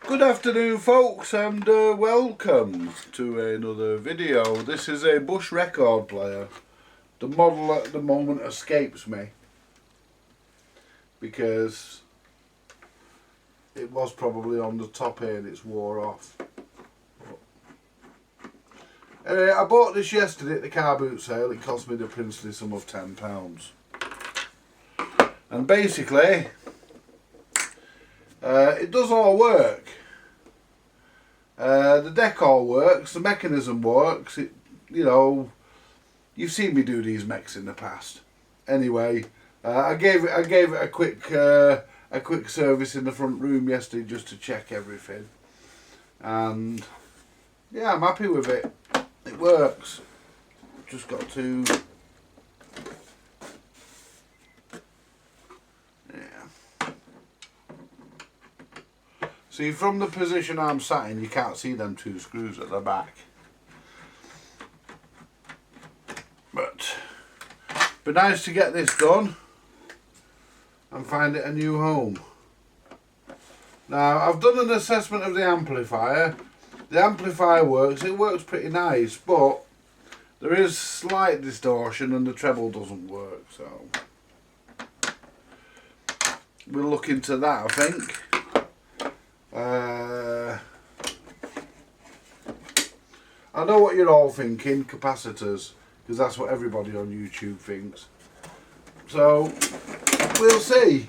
Good afternoon folks, and welcome to another video. This is a Bush record player. The model at the moment escapes me because it was probably on the top here and it's wore off. Anyway, I bought this yesterday at the car boot sale. It cost me the princely sum of £10. And basically it does all work. The deck all works, the mechanism works. You've seen me do these mechs in the past. Anyway, I gave it a quick service in the front room yesterday just to check everything, and yeah, I'm happy with it. It works. Just got to see, from the position I'm sat in, you can't see them two screws at the back. But be nice to get this done and find it a new home. Now, I've done an assessment of the amplifier. The amplifier works. It works pretty nice, but there is slight distortion and the treble doesn't work. So we'll look into that, I think. I know what you're all thinking, capacitors, because that's what everybody on YouTube thinks. So we'll see.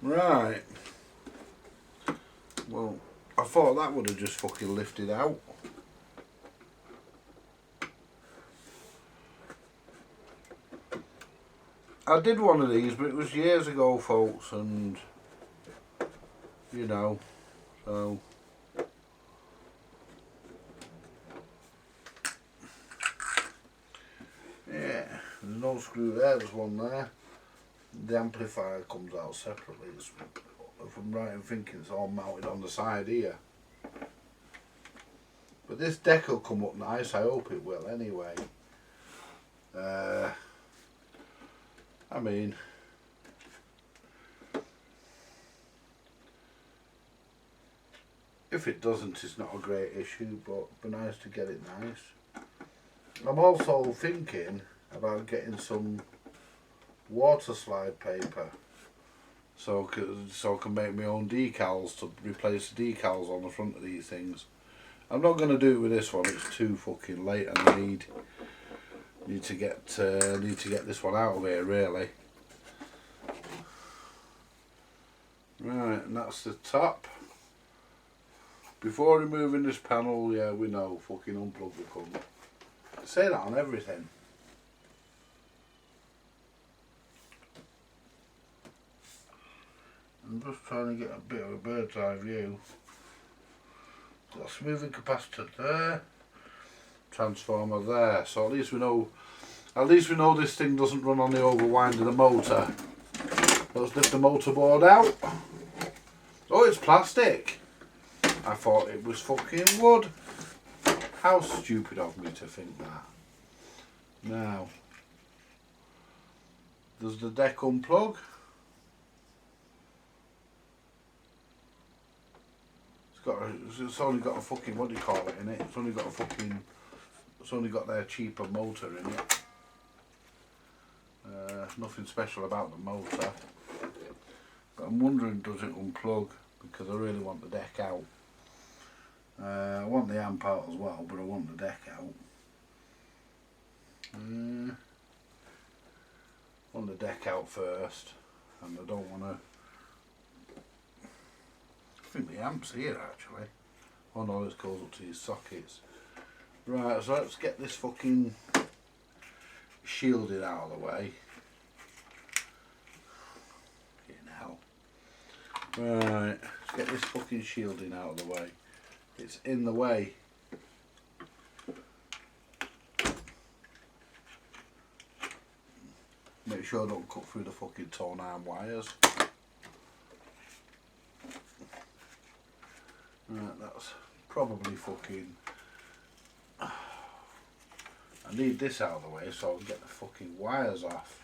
Right. Well, I thought that would have just fucking lifted out. I did one of these, but it was years ago, folks, and you know, so yeah, there's no screw there, there's one there. The amplifier comes out separately. If I'm right in thinking, it's all mounted on the side here. But this deck will come up nice, I hope it will anyway. I mean, if it doesn't, it's not a great issue, but it'd be nice to get it nice. I'm also thinking about getting some water slide paper so I can make my own decals to replace the decals on the front of these things. I'm not going to do it with this one, it's too fucking late, and I need to get this one out of here really. Right, and that's the top. Before removing this panel, yeah, we know, fucking unplug the cover. I say that on everything. I'm just trying to get a bit of a bird's eye view. Got a smoothing capacitor there, transformer there, so at least we know this thing doesn't run on the overwind of the motor. Let's lift the motor board out. Oh, it's plastic. I thought it was fucking wood. How stupid of me to think that. Now, does the deck unplug? It's only got a fucking, what do you call it in it? It's only got their cheaper motor in it. Nothing special about the motor. But I'm wondering, does it unplug? Because I really want the deck out. I want the amp out as well, but I want the deck out. I want the deck out first, and I don't want to. I think the amp's here actually. Oh no, this goes up to these sockets. Right, so let's get this fucking shielded out of the way. Right, let's get this fucking shielding out of the way. It's in the way. Make sure I don't cut through the fucking torn arm wires. Right, that's probably fucking... I need this out of the way so I can get the fucking wires off.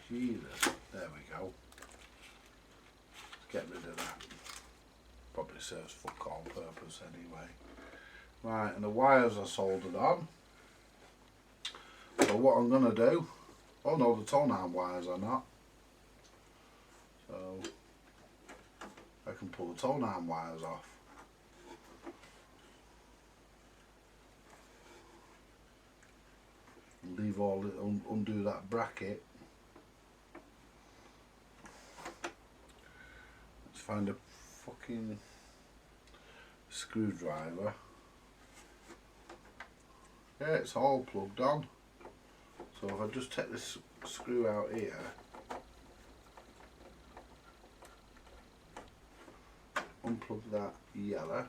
Jesus, there we go. Let's get rid of that. Probably serves fuck all purpose anyway. Right, and the wires are soldered on. So what I'm going to do, oh no, the tone arm wires are not. So I can pull the tone arm wires off. And leave all it, undo that bracket. Let's find a fucking screwdriver. Yeah, it's all plugged on. So if I just take this screw out here, unplug that yellow,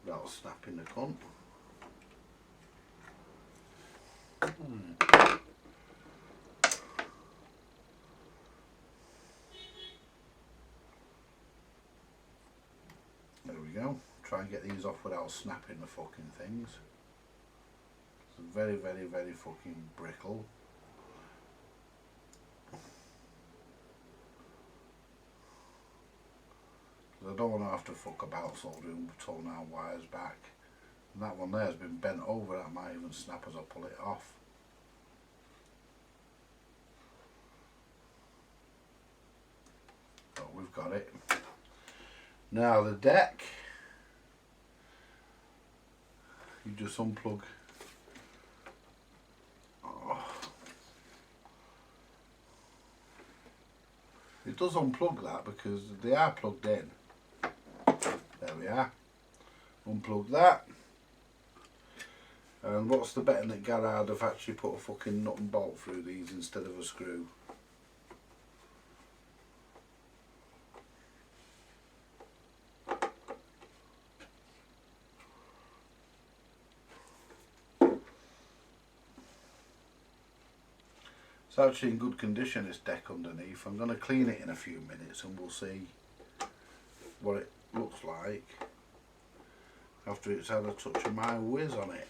that'll snap in the cunt. There we go. Try and get these off without snapping the fucking things. It's very, very, very fucking brittle. I don't want to have to fuck about soldering tone arm wires back. And that one there has been bent over, that might even snap as I pull it off. But we've got it. Now the deck, you just unplug. It does unplug that because they are plugged in. There we are. Unplug that. And what's the betting that Garrard have actually put a fucking nut and bolt through these instead of a screw? It's actually in good condition, this deck underneath. I'm going to clean it in a few minutes and we'll see what it looks like after it's had a touch of my whiz on it.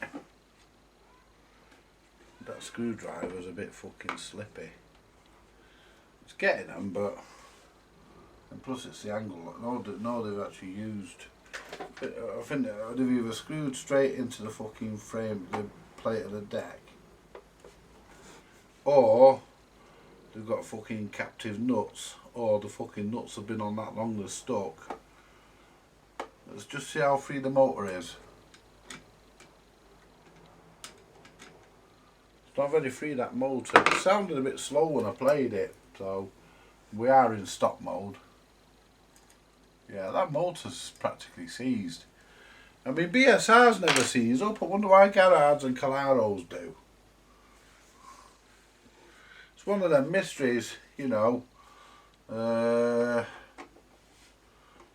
That screwdriver's a bit fucking slippy. It's getting them, but and plus it's the angle. No, they've actually used. I think they've either screwed straight into the fucking frame, the plate of the deck, or they've got fucking captive nuts, or the fucking nuts have been on that long they're stuck. Let's just see how free the motor is. It's not very free, that motor. It sounded a bit slow when I played it, so we are in stop mode. Yeah, that motor's practically seized. I mean, BSR's never seized up. I wonder why Garrards and Calaros do. It's one of them mysteries, you know.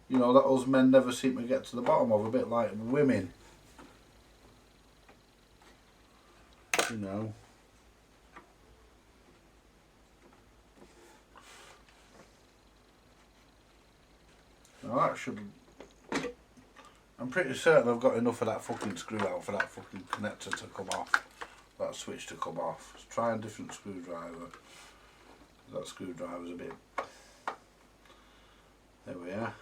You know, that us men never seem to get to the bottom of, a bit like women. You know. Now that should... I'm pretty certain I've got enough of that fucking screw out for that fucking connector to come off. That switch to come off. Let's try a different screwdriver. That screwdriver's a bit... There we are.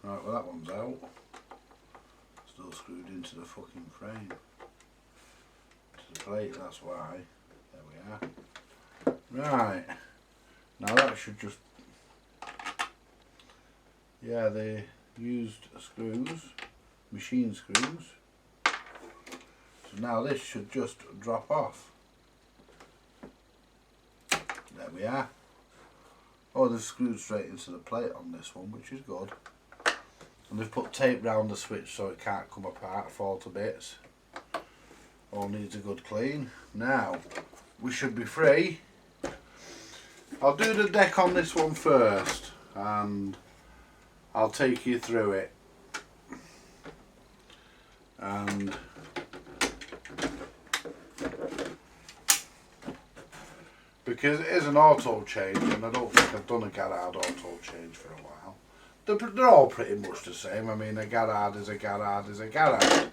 Right, well that one's out. Still screwed into the fucking frame. To the plate, that's why. There we are. Right. Now that should just... Yeah, they used screws, machine screws. So now this should just drop off. There we are. Oh, they've screwed straight into the plate on this one, which is good. And they've put tape round the switch so it can't come apart, fall to bits. All needs a good clean. Now, we should be free. I'll do the deck on this one first, and I'll take you through it. And because it is an auto change, and I don't think I've done a Garrard auto change for a while. They're all pretty much the same. I mean, a Garrard is a Garrard is a Garrard.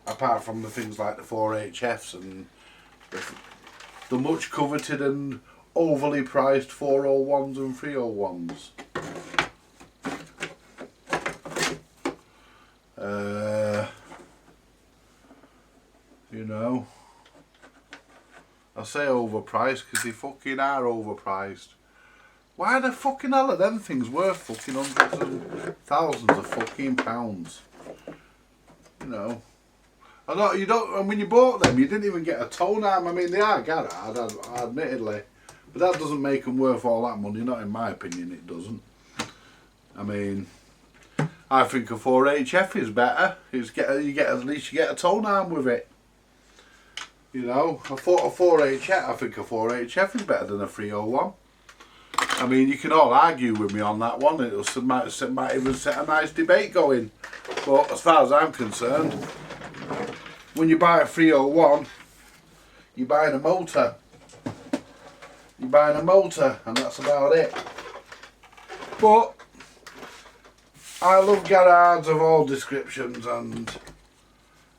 Apart from the things like the 4HFs and the much coveted and overly priced 401s and 301s. You know, I say overpriced because they fucking are overpriced. Why the fucking hell are them things worth fucking hundreds and thousands of fucking pounds? You know, and when you bought them, you didn't even get a tone arm. I mean, they are Garrard, admittedly, but that doesn't make them worth all that money. Not in my opinion, it doesn't. I mean, I think a 4HF is better. At least you get a tone arm with it. You know, I think a 4HF is better than a 301. I mean, you can all argue with me on that one. It might even set a nice debate going. But as far as I'm concerned, when you buy a 301, you're buying a motor. You're buying a motor, and that's about it. But I love Garrards of all descriptions, and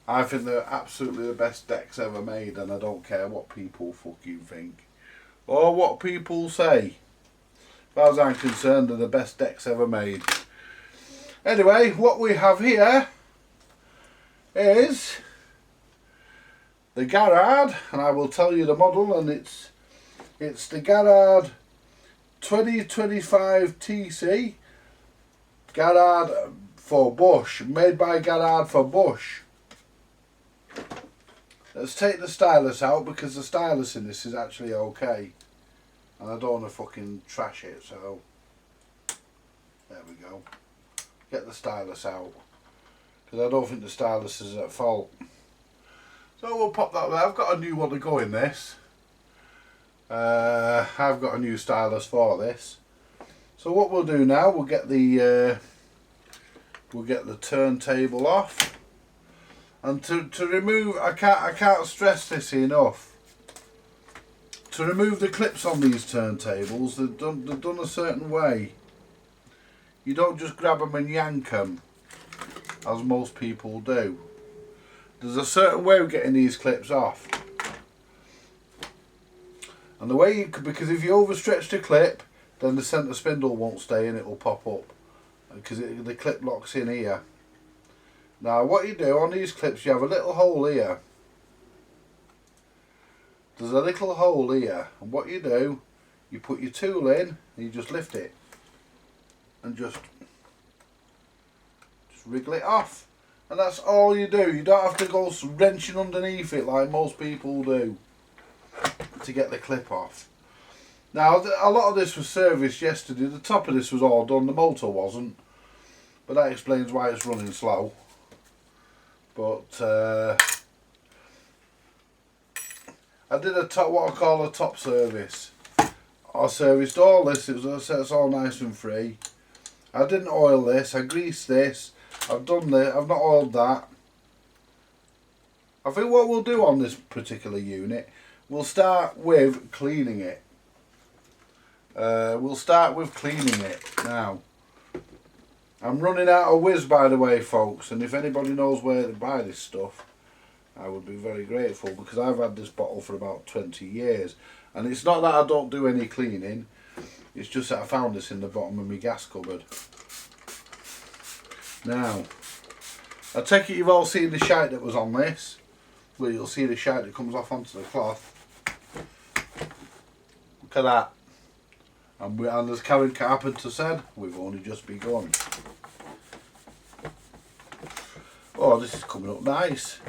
I think they're absolutely the best decks ever made, and I don't care what people fucking think or what people say. As far as I'm concerned, they're the best decks ever made. Anyway, what we have here is the Garrard, and I will tell you the model, and it's the Garrard 2025 TC, Garrard for bush, made by Garrard for bush. Let's take the stylus out, because the stylus in this is actually okay, and I don't want to fucking trash it, so there we go. Get the stylus out, because I don't think the stylus is at fault. So we'll pop that there. I've got a new one to go in this. I've got a new stylus for this. So what we'll do now, we'll get the turntable off. And to remove, I can't stress this enough. To remove the clips on these turntables, they're done a certain way. You don't just grab them and yank them, as most people do. There's a certain way of getting these clips off. And the way because if you overstretch the clip, then the center spindle won't stay and it will pop up, because the clip locks in here. Now what you do on these clips, you have a little hole here. There's a little hole here, and what you do, you put your tool in and you just lift it and just wriggle it off, and that's all you do. You don't have to go wrenching underneath it like most people do to get the clip off. Now a lot of this was serviced yesterday. The top of this was all done, the motor wasn't, but that explains why it's running slow. But I did what I call a top service. I serviced all this. It's all nice and free. I didn't oil this. I greased this. I've done this. I've not oiled that. I think what we'll do on this particular unit, we'll start with cleaning it. Now. I'm running out of whiz, by the way, folks, and if anybody knows where to buy this stuff, I would be very grateful, because I've had this bottle for about 20 years, and it's not that I don't do any cleaning, it's just that I found this in the bottom of my gas cupboard. Now, I take it you've all seen the shite that was on this. Well, you'll see the shite that comes off onto the cloth. Look at that. And as Karen Carpenter said, we've only just begun. Oh, this is coming up nice.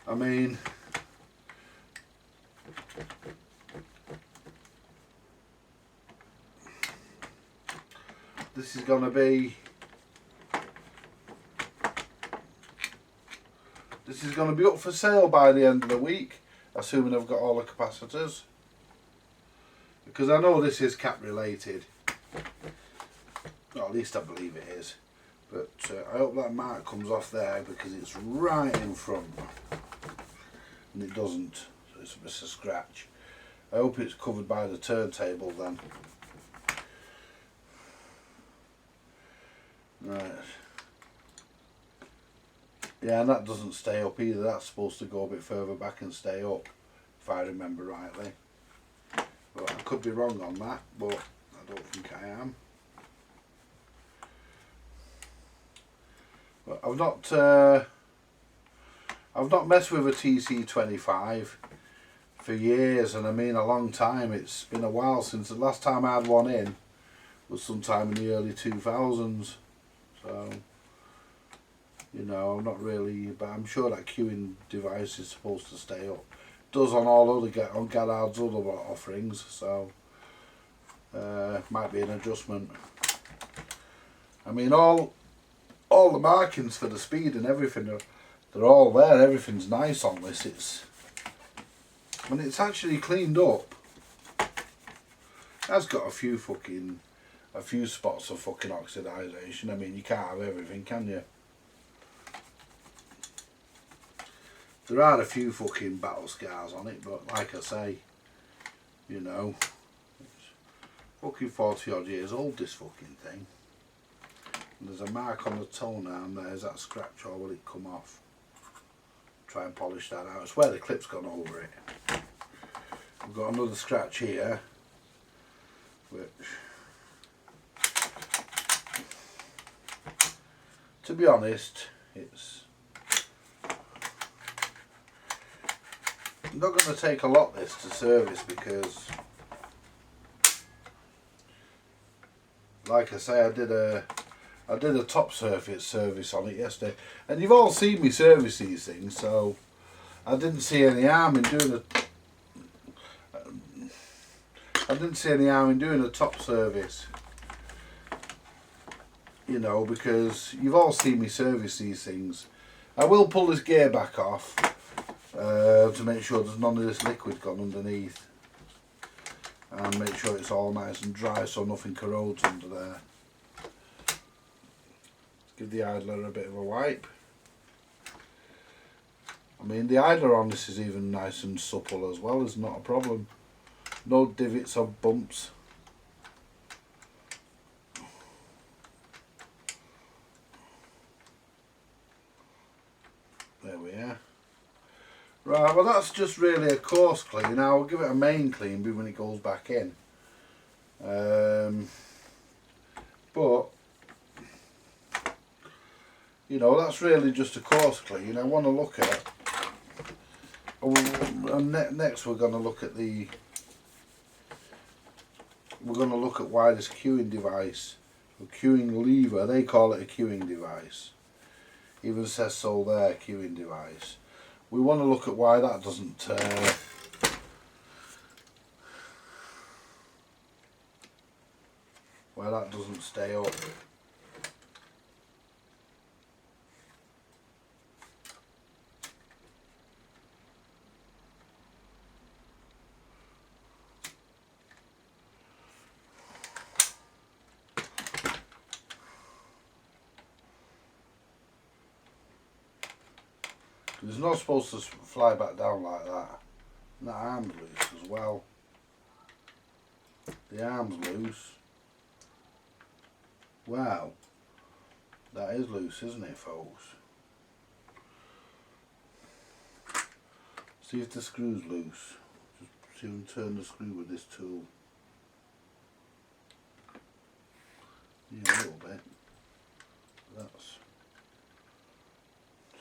I mean, this is going to be up for sale by the end of the week, assuming I've got all the capacitors, because I know this is cap related, or at least I believe it is, but I hope that mark comes off there, because it's right in front and it doesn't, so it's just a scratch. I hope it's covered by the turntable then. Right, Yeah, and that doesn't stay up either. That's supposed to go a bit further back and stay up, if I remember rightly. But I could be wrong on that, but I don't think I am. But I've not messed with a TC25 for years, and I mean a long time. It's been a while since the last time I had one in was sometime in the early 2000s. So, you know, I'm not really, but I'm sure that queuing device is supposed to stay up. It does on all other on Galard's other offerings, so might be an adjustment. I mean, all the markings for the speed and everything they're all there. Everything's nice on this. It's actually cleaned up. It has got a few spots of fucking oxidisation. I mean, you can't have everything, can you? There are a few fucking battle scars on it, but like I say, you know, it's fucking 40 odd years old, this fucking thing. And there's a mark on the toe now, and there's that scratch, or will it come off? Try and polish that out. It's where the clip's gone over it. We've got another scratch here, which, to be honest, it's not going to take a lot this to service, because like I say, I did a top surface service on it yesterday, and you've all seen me service these things, so I didn't see any harm in doing a top service, you know, because you've all seen me service these things. I will pull this gear back off to make sure there's none of this liquid gone underneath, and make sure it's all nice and dry so nothing corrodes under there. Give the idler a bit of a wipe. I mean, the idler on this is even nice and supple as well. It's not a problem. No divots or bumps. There we are. Right, well that's just really a coarse clean. I'll give it a main clean when it goes back in. But you know, that's really just a coarse clean. I want to look at, next we're going to look at why this queuing device, or queuing lever, they call it a queuing device. Even says so there, queuing device. We want to look at why that doesn't stay up. It's not supposed to fly back down like that. And that arm's loose as well. The arm's loose. Well, that is loose, isn't it, folks? See if the screw's loose. Just see and turn the screw with this tool. Yeah, a little bit. That's.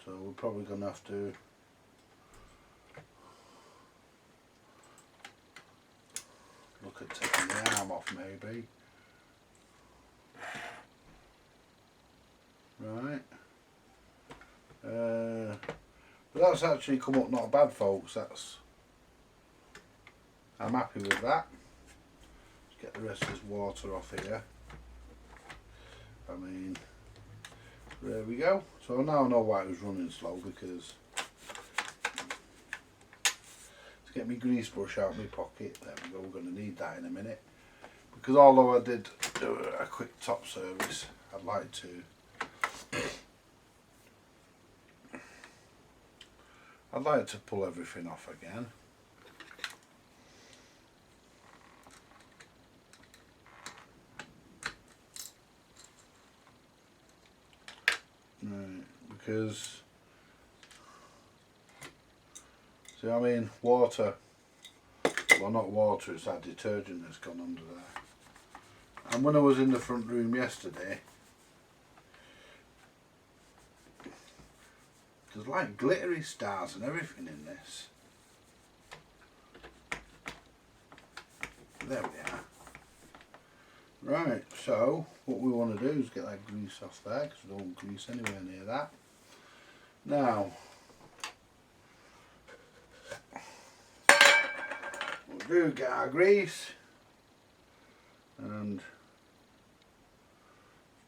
So we're probably going to have to look at taking the arm off maybe. Right. But that's actually come up not bad, folks. I'm happy with that. Let's get the rest of this water off here. I mean, there we go. So now I know why it was running slow, because to get my grease brush out of my pocket. There we go, we're going to need that in a minute. Because although I did do a quick top service, I'd like to pull everything off again. Right, because See what I mean? Water. Well, not water, it's that detergent that's gone under there. And when I was in the front room yesterday, there's like glittery stars and everything in this. There we are. Right, so what we want to do is get that grease off there, because we don't want grease anywhere near that. Now, we'll do get our grease and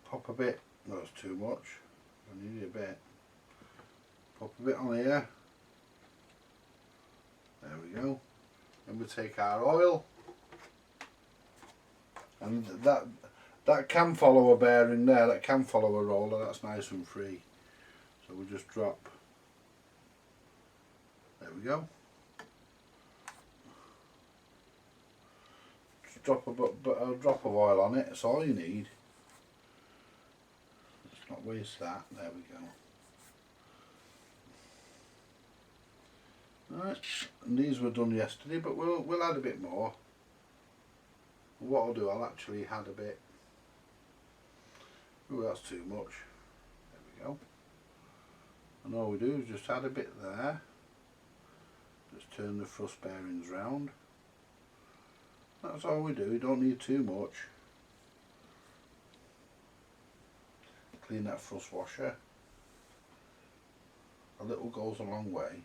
pop a bit. No, that's too much. I need a bit. Pop a bit on here. There we go. Then we take our oil, and that can follow a bearing there. That can follow a roller. That's nice and free. So we just drop. There we go. Just drop a drop of oil on it. That's all you need. Let's not waste that. There we go. Right, and these were done yesterday, but we'll add a bit more. What I'll do, I'll actually add a bit. Oh, that's too much. There we go. And all we do is just add a bit there. Just turn the thrust bearings round. That's all we do. You don't need too much. Clean that thrust washer. A little goes a long way.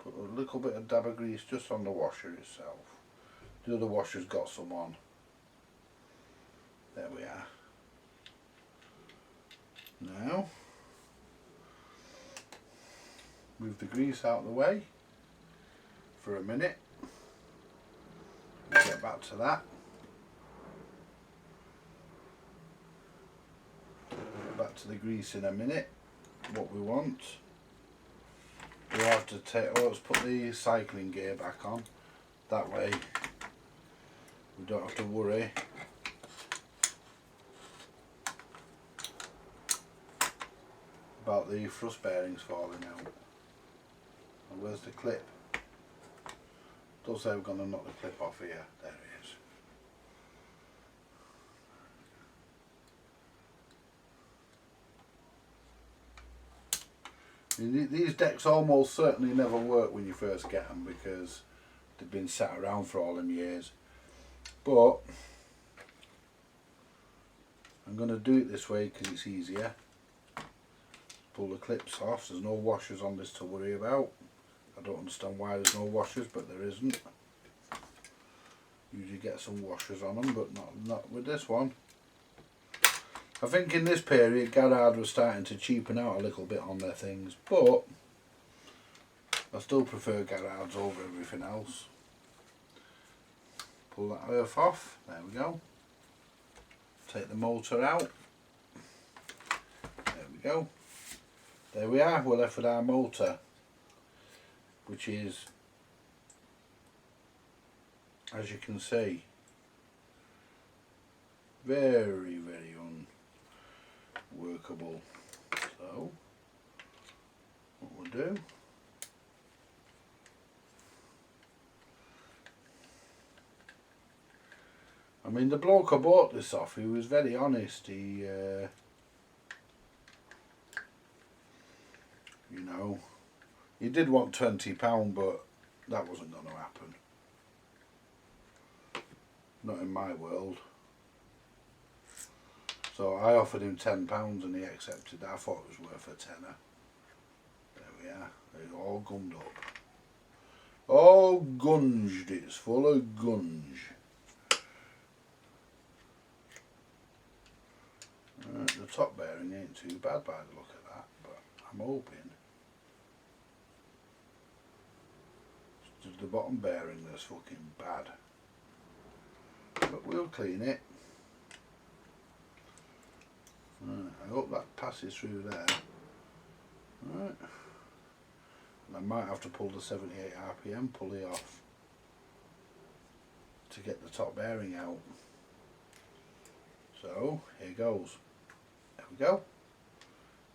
Put a little bit of dab of grease just on the washer itself. The other washer's got some on. There we are. Now, move the grease out of the way for a minute. We'll get back to that. Get back to the grease in a minute. What we want. We'll have to take, let's put the cycling gear back on. That way we don't have to worry about the thrust bearings falling out. And where's the clip? Don't say we're going to knock the clip off here. There it is. These decks almost certainly never work when you first get them because they've been sat around for all them years. But I'm going to do it this way because it's easier. Pull the clips off. There's no washers on this to worry about. I don't understand why there's no washers, but there isn't. Usually get some washers on them, but not with this one. I think in this period Garrard was starting to cheapen out a little bit on their things, but I still prefer Garrard's over everything else. Pull that earth off, there we go. Take the motor out. There we go. There we are, we're left with our motor, which is, as you can see, very, very unworkable. So, what we'll do, I mean, the bloke I bought this off, he was very honest. He, you know, he did want £20, but that wasn't going to happen. Not in my world. So I offered him £10 and he accepted. I thought it was worth a tenner. There we are. It's all gummed up. All gunged. It's full of gunge. The top bearing ain't too bad by the look of that, but I'm hoping it's just the bottom bearing that's fucking bad. But we'll clean it. Right, I hope that passes through there. Right. And I might have to pull the 78 RPM pulley off to get the top bearing out. So, here goes. There we go.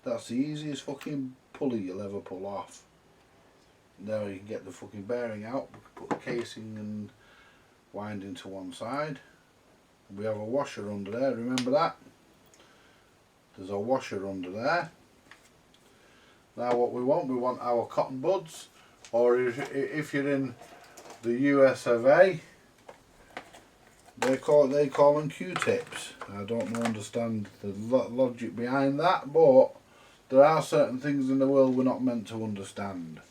That's the easiest fucking pulley you'll ever pull off. Now you can get the fucking bearing out, put the casing and winding to one side. We have a washer under there, remember that? There's a washer under there. Now what we want our cotton buds, or if you're in the US of A, they call them Q-tips. I don't understand the logic behind that, but there are certain things in the world we're not meant to understand.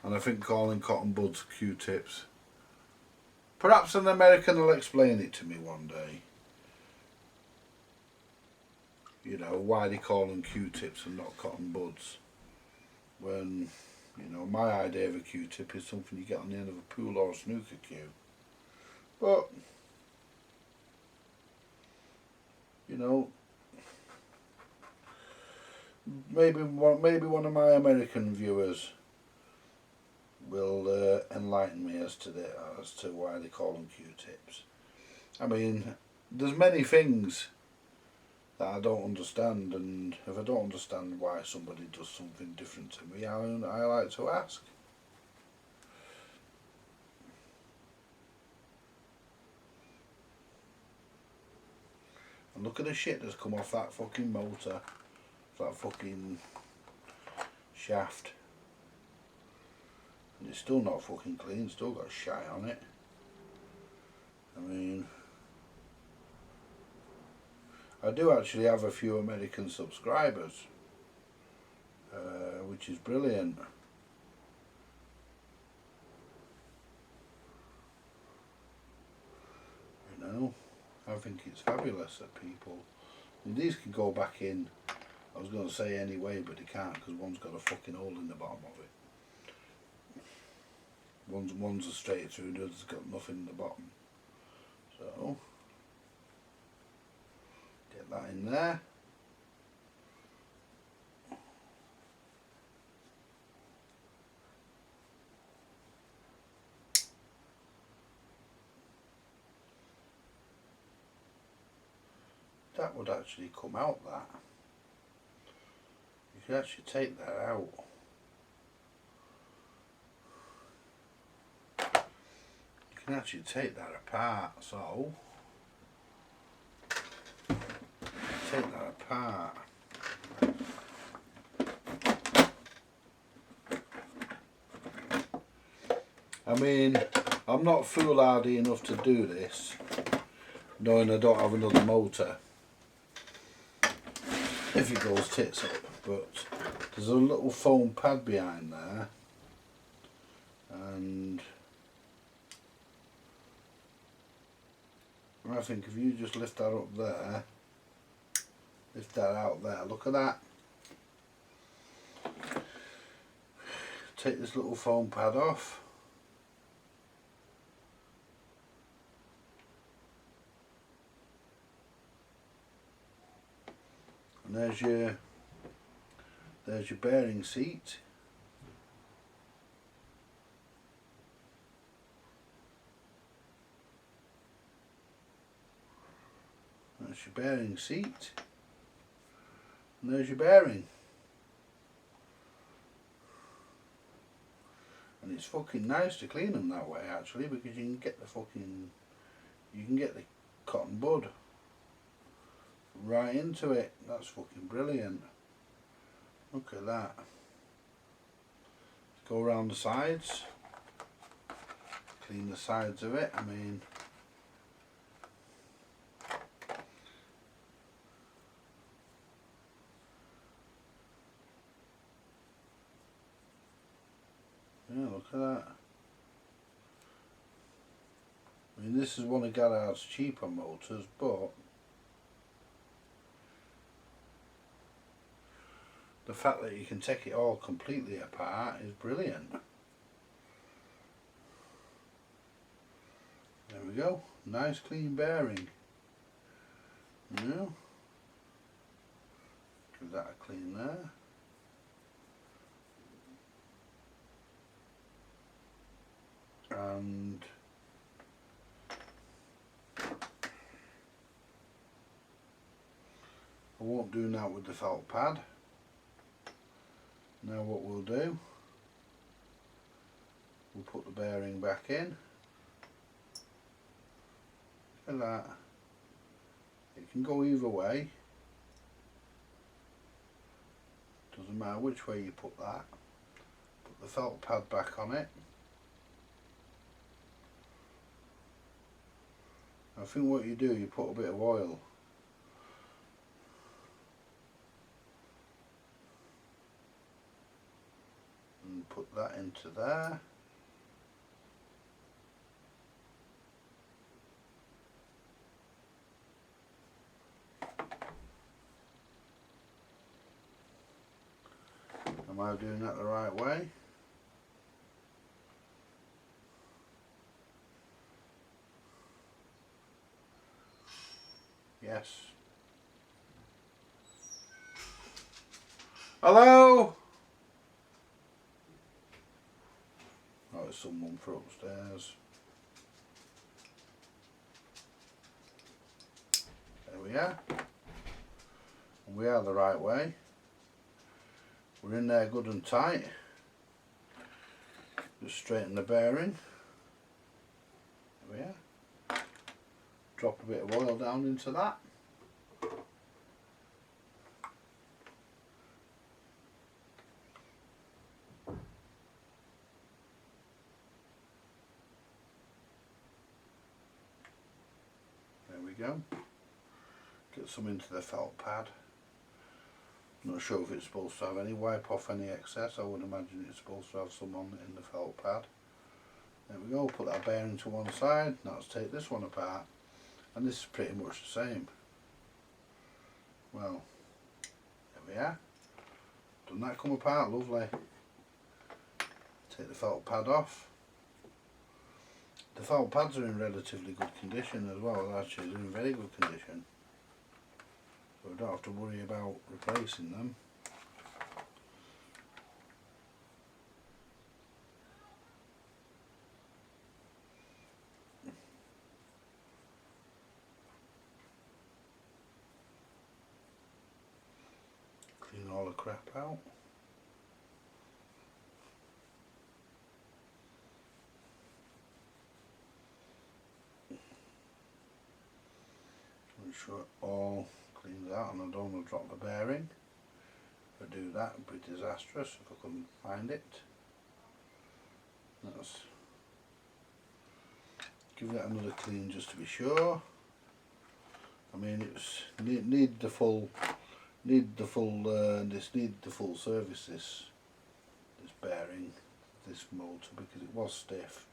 And I think calling cotton buds Q-tips, perhaps an American will explain it to me one day. You know, why they call them Q-tips and not cotton buds. When, you know, my idea of a Q-tip is something you get on the end of a pool or a snooker cue. But, you know, maybe one of my American viewers will enlighten me as to why they call them Q-tips. I mean, there's many things that I don't understand, and if I don't understand why somebody does something different to me, I like to ask. And look at the shit that's come off that fucking motor, that fucking shaft. And it's still not fucking clean, still got shite on it. I mean, I do actually have a few American subscribers, which is brilliant. You know, I think it's fabulous that people, and these can go back in, I was going to say anyway, but they can't because one's got a fucking hole in the bottom of it. One's a straight through, the other's got nothing in the bottom. So, get that in there. That would actually come out, that. You could actually take that out. You can actually take that apart, so take that apart. I mean, I'm not foolhardy enough to do this, knowing I don't have another motor if it goes tits up, but there's a little foam pad behind there, and I think if you just lift that up there, lift that out there, look at that. Take this little foam pad off. And there's your bearing seat. That's your bearing seat. And there's your bearing. And it's fucking nice to clean them that way actually, because you can get the cotton bud right into it. That's fucking brilliant. Look at that. Let's go around the sides. Clean the sides of it. I mean, yeah, look at that. I mean, this is one of Gallard's cheaper motors, but the fact that you can take it all completely apart is brilliant. There we go, nice clean bearing. You know, give that a clean there. And I won't do that with the felt pad. Now what we'll do, we'll put the bearing back in. Look at that. It can go either way. Doesn't matter which way you put that. Put the felt pad back on it. I think what you do, you put a bit of oil and put that into there. Am I doing that the right way? Yes. Hello? Oh, it's someone from upstairs. There we are. And we are the right way. We're in there good and tight. Just straighten the bearing. There we are. Drop a bit of oil down into that. There we go. Get some into the felt pad. Not sure if it's supposed to have any, wipe off any excess. I would imagine it's supposed to have some on in the felt pad. There we go, put that bearing to one side. Now let's take this one apart. And this is pretty much the same. Well, there we are. Doesn't that come apart? Lovely. Take the felt pad off. The felt pads are in relatively good condition as well. Actually, they're in very good condition. So we don't have to worry about replacing them. Clean all the crap out. Make sure it all cleans out, and I don't want to drop the bearing. If I do that, it would be disastrous if I couldn't find it. Let's give that another clean just to be sure. I mean, it's need the full service. This bearing, this motor, because it was stiff.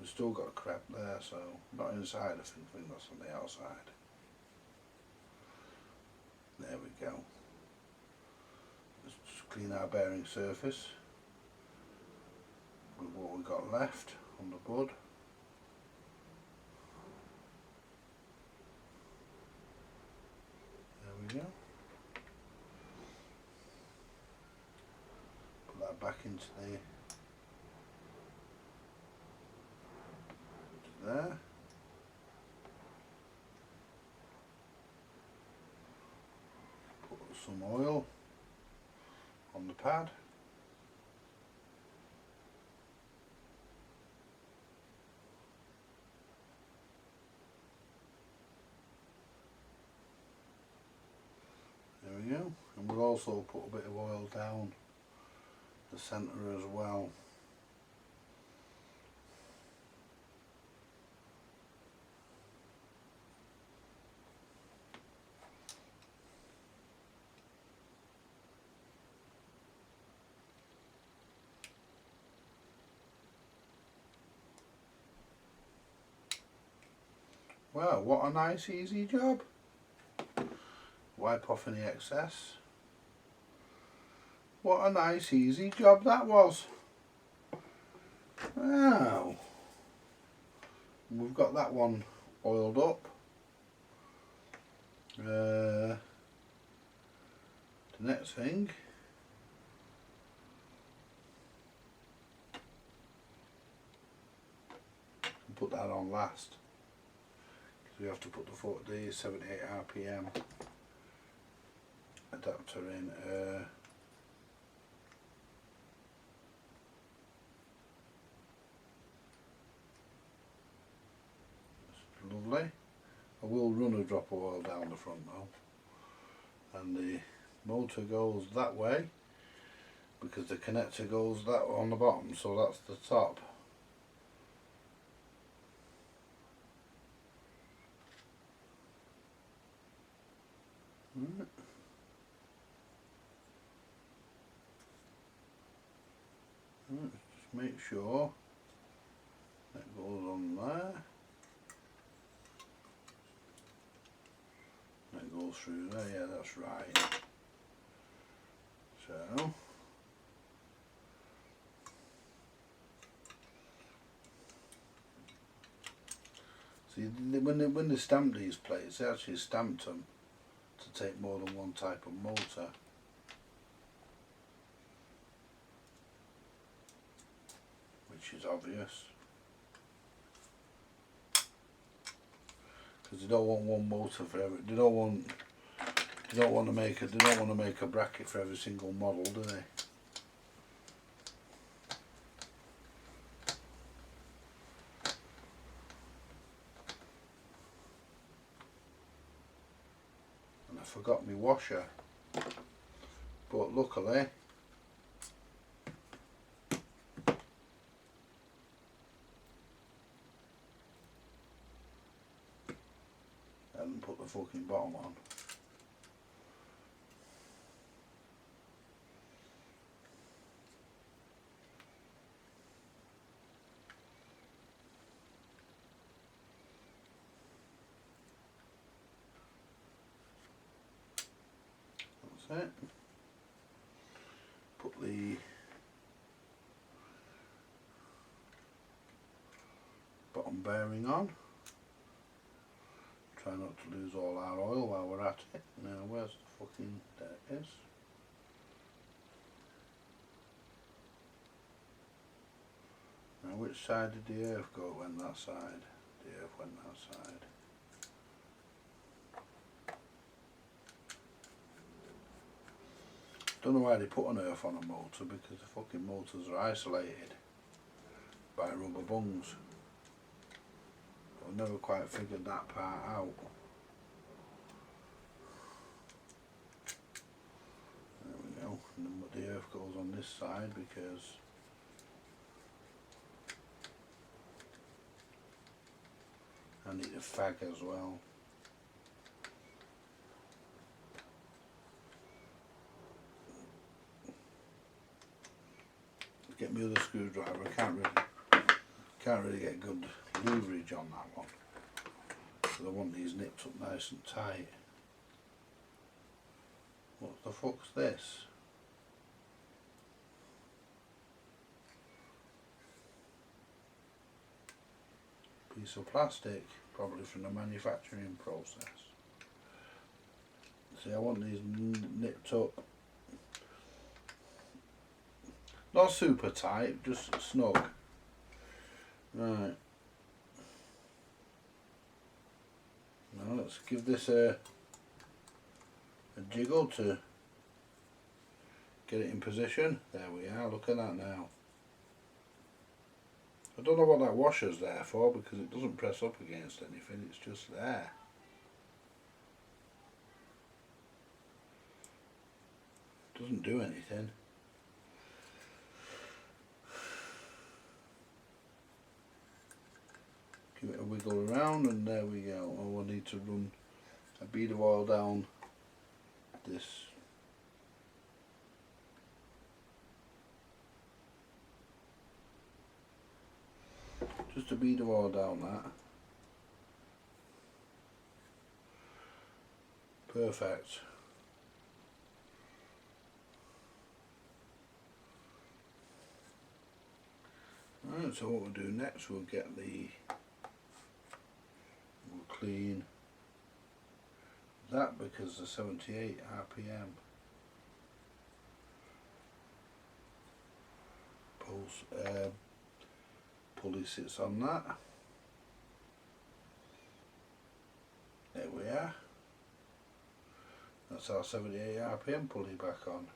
We've still got a crap there, so not inside. I think that's on the outside. There we go. Let's just clean our bearing surface with what we've got left on the bud. There we go. Put that back into there. Put some oil on the pad. There we go. And we'll also put a bit of oil down the centre as well. Well, what a nice easy job. Wipe off any excess. What a nice easy job that was. Now, we've got that one oiled up. The next thing, we'll put that on last. We have to put the 78 RPM adapter in. will run a drop of oil down the front though, and the motor goes that way because the connector goes that on the bottom, so that's the top. Right. Just make sure that goes on there. That goes through there, yeah, that's right. So see, when they stamp these plates, they actually stamped them to take more than one type of motor. Which is obvious. Because they don't want one motor for every. They don't want to make a bracket for every single model, do they? And I forgot my washer, but luckily I haven't put the fucking bottom on. That's it. Put the bottom bearing on. Try not to lose all our oil while we're at it. Now where's the fucking, there it is. Now which side did the earth go? It went that side. The earth went that side. Don't know why they put an earth on a motor, because the fucking motors are isolated by rubber bungs. I've never quite figured that part out. There we go. And then the earth goes on this side because I need a fag as well. Get me other screwdriver. I can't really get good leverage on that one, so I want these nipped up nice and tight. What the fuck's this? Piece of plastic, probably from the manufacturing process. See, I want these nipped up, not super tight, just snug. Right. Now let's give this a jiggle to get it in position. There we are, look at that now. I don't know what that washer's there for, because it doesn't press up against anything, it's just there. It doesn't do anything. Give it a wiggle around and there we go. Oh, I need to run a bead of oil down this. Just a bead of oil down that. Perfect. Right, so what we'll do next, we'll get the, we'll clean that because the 78 RPM pulse pulley sits on that. There we are. That's our 78 RPM pulley back on.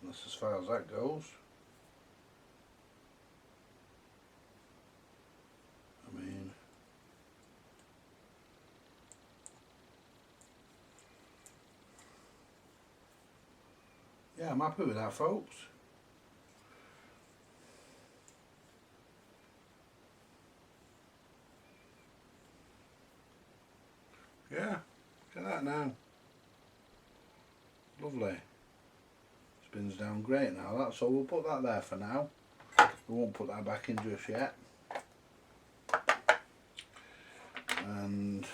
And that's as far as that goes. I mean, Yeah, I'm happy with that, folks. Yeah, look at that now. Lovely. Spins down great now. So we'll put that there for now. We won't put that back in just yet. And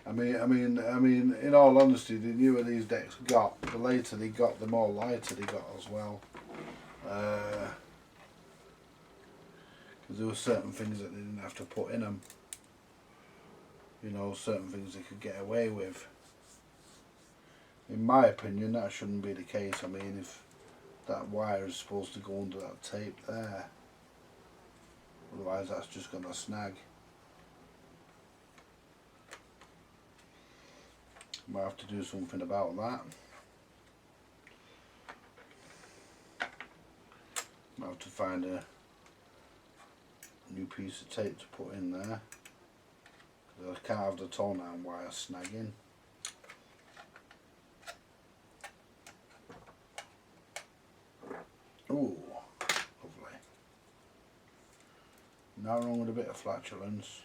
I mean, in all honesty, the newer these decks got, the later they got, the more lighter they got as well. Because there were certain things that they didn't have to put in them. You know, certain things they could get away with. In my opinion, that shouldn't be the case. I mean, if that wire is supposed to go under that tape there, otherwise that's just going to snag. Might have to do something about that. Might have to find a new piece of tape to put in there, because I can't have the torn down wire snagging. Ooh, lovely. Now wrong with a bit of flatulence.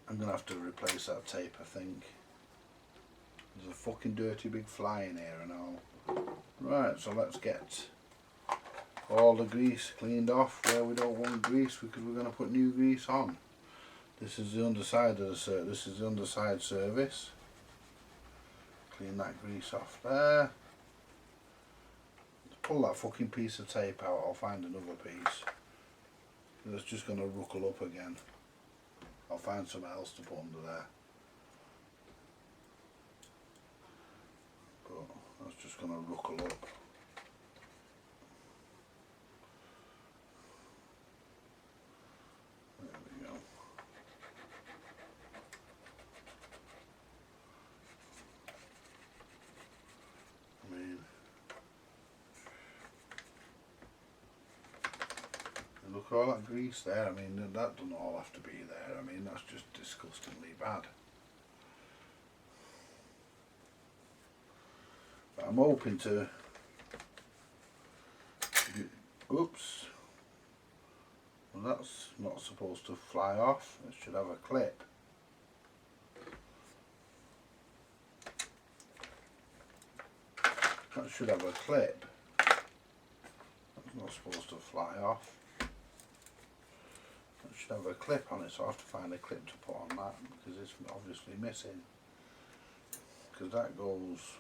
I'm gonna have to replace that tape, I think. There's a fucking dirty big fly in here and all. Right, so let's get all the grease cleaned off where we don't want grease, because we're gonna put new grease on. This is the underside of the this is the underside service. Clean that grease off there. Let's pull that fucking piece of tape out. I'll find another piece. That's just gonna ruckle up again. I'll find something else to put under there. But that's just gonna ruckle up. There we go. I mean, look at all that grease there. I mean, that doesn't all have to be there. I mean, that's just disgustingly bad. But I'm hoping to... Oops. Well, that's not supposed to fly off. It should have a clip. That should have a clip. That's not supposed to fly off. It should have a clip on it, so I have to find a clip to put on that, because it's obviously missing. Because that goes...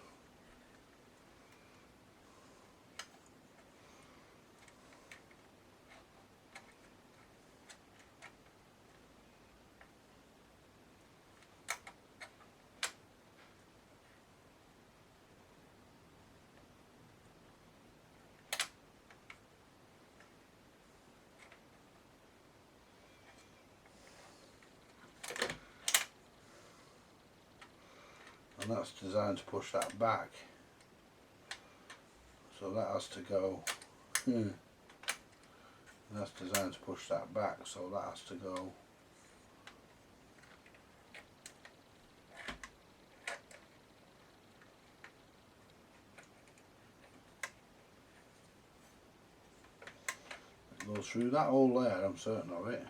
and that's designed to push that back, so that has to go that's designed to push that back, so that has to go it goes through that hole there, I'm certain of it.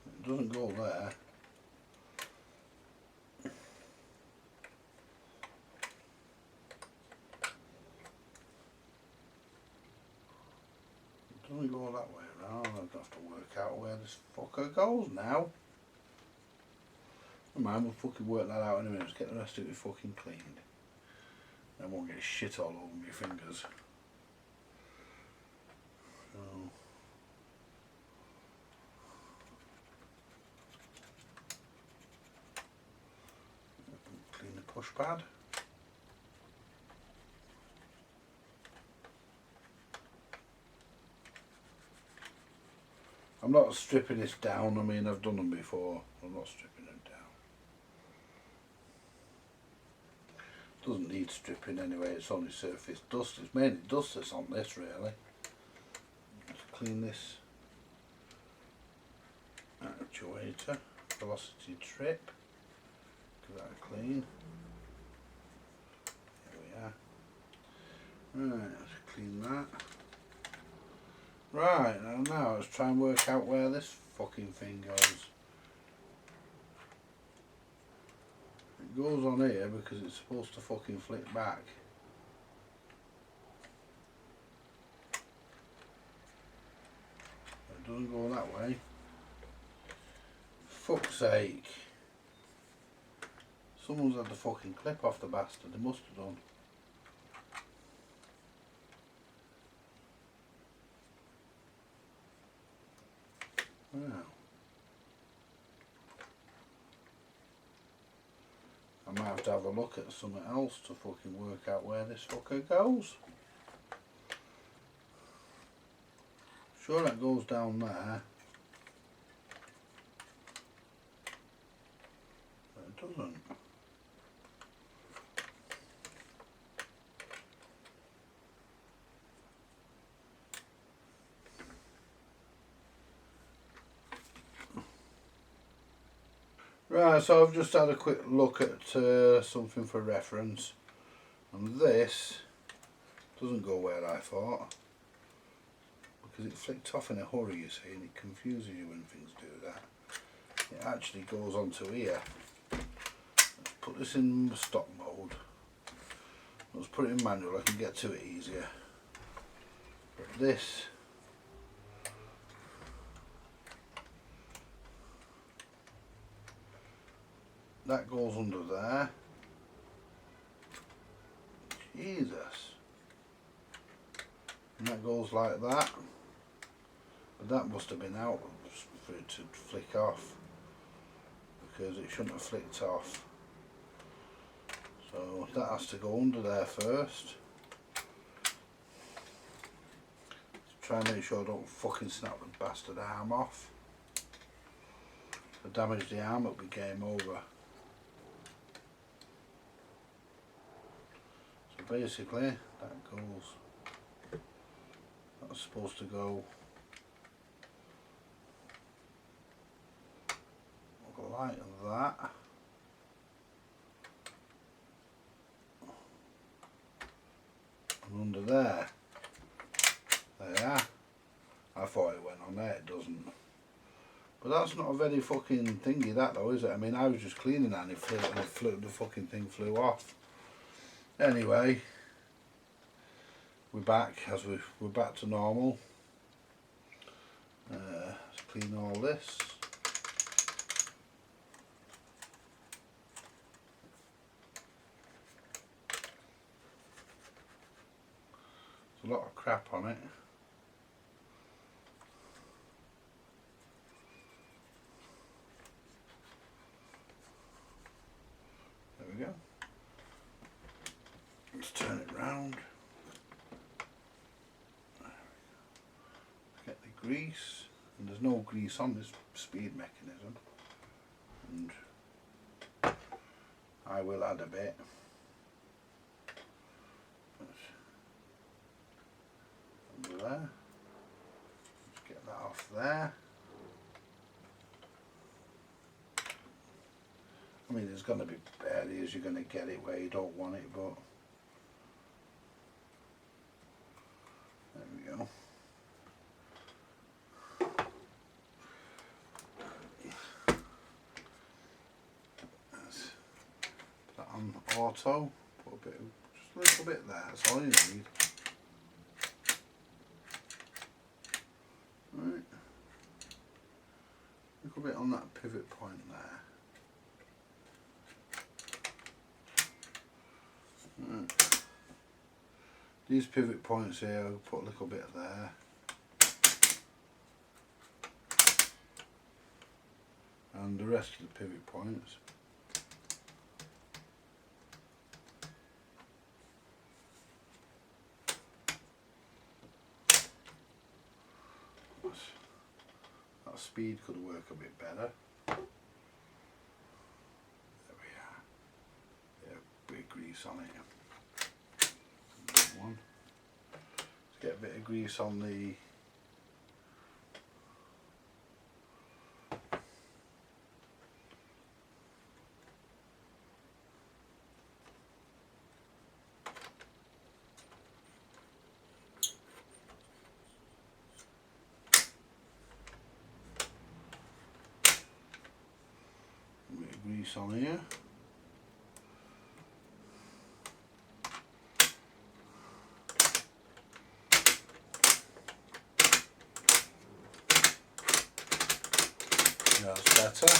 It doesn't go there. It doesn't go that way around. I'll have to work out where this fucker goes now. Never mind, we'll fucking work that out in a minute. Let's get the rest of it fucking cleaned. I won't get shit all over my fingers. So, clean the push pad. I'm not stripping this down. I mean, I've done them before. I'm not stripping them down. Doesn't need stripping anyway, it's only surface dust. It's mainly dust that's on this really. Let's clean this actuator, velocity trip, give that a clean. There we are. Right, let's clean that. Right, now let's try and work out where this fucking thing goes. It goes on here because it's supposed to fucking flick back. It doesn't go that way. Fuck's sake. Someone's had the fucking clip off the bastard, they must have done. Wow. I might have to have a look at something else to fucking work out where this fucker goes. Sure that goes down there. But it doesn't. Right, so I've just had a quick look at something for reference, and this doesn't go where I thought, because it flicked off in a hurry, you see, and it confuses you when things do that. It actually goes onto here. Let's put this in stop mode. Let's put it in manual, I can get to it easier. But this, that goes under there. Jesus. And that goes like that. But that must have been out for it to flick off, because it shouldn't have flicked off. So that has to go under there first. Try and make sure I don't fucking snap the bastard arm off. If I damage the arm, it'll be game over. Basically, that goes, that's supposed to go like that, and under there, there, I thought it went on there, it doesn't, but that's not a very fucking thingy that though, is it? I mean, I was just cleaning that and it flew, the fucking thing flew off. Anyway, we're back, we're back to normal. Let's clean all this. There's a lot of crap on it. There we go. Let's turn it round. Get the grease, and there's no grease on this speed mechanism, and I will add a bit. Under there. Just get that off there. I mean, there's going to be areas you're going to get it where you don't want it, but there we go. Let's put that on auto. Put a bit, just a little bit there. That's all you need. Right. A little bit on that pivot point there. Right. These pivot points here, I'll put a little bit there. And the rest of the pivot points. That speed could work a bit better. grease on it. One. Let's get a bit of grease on the grease on here. That's better.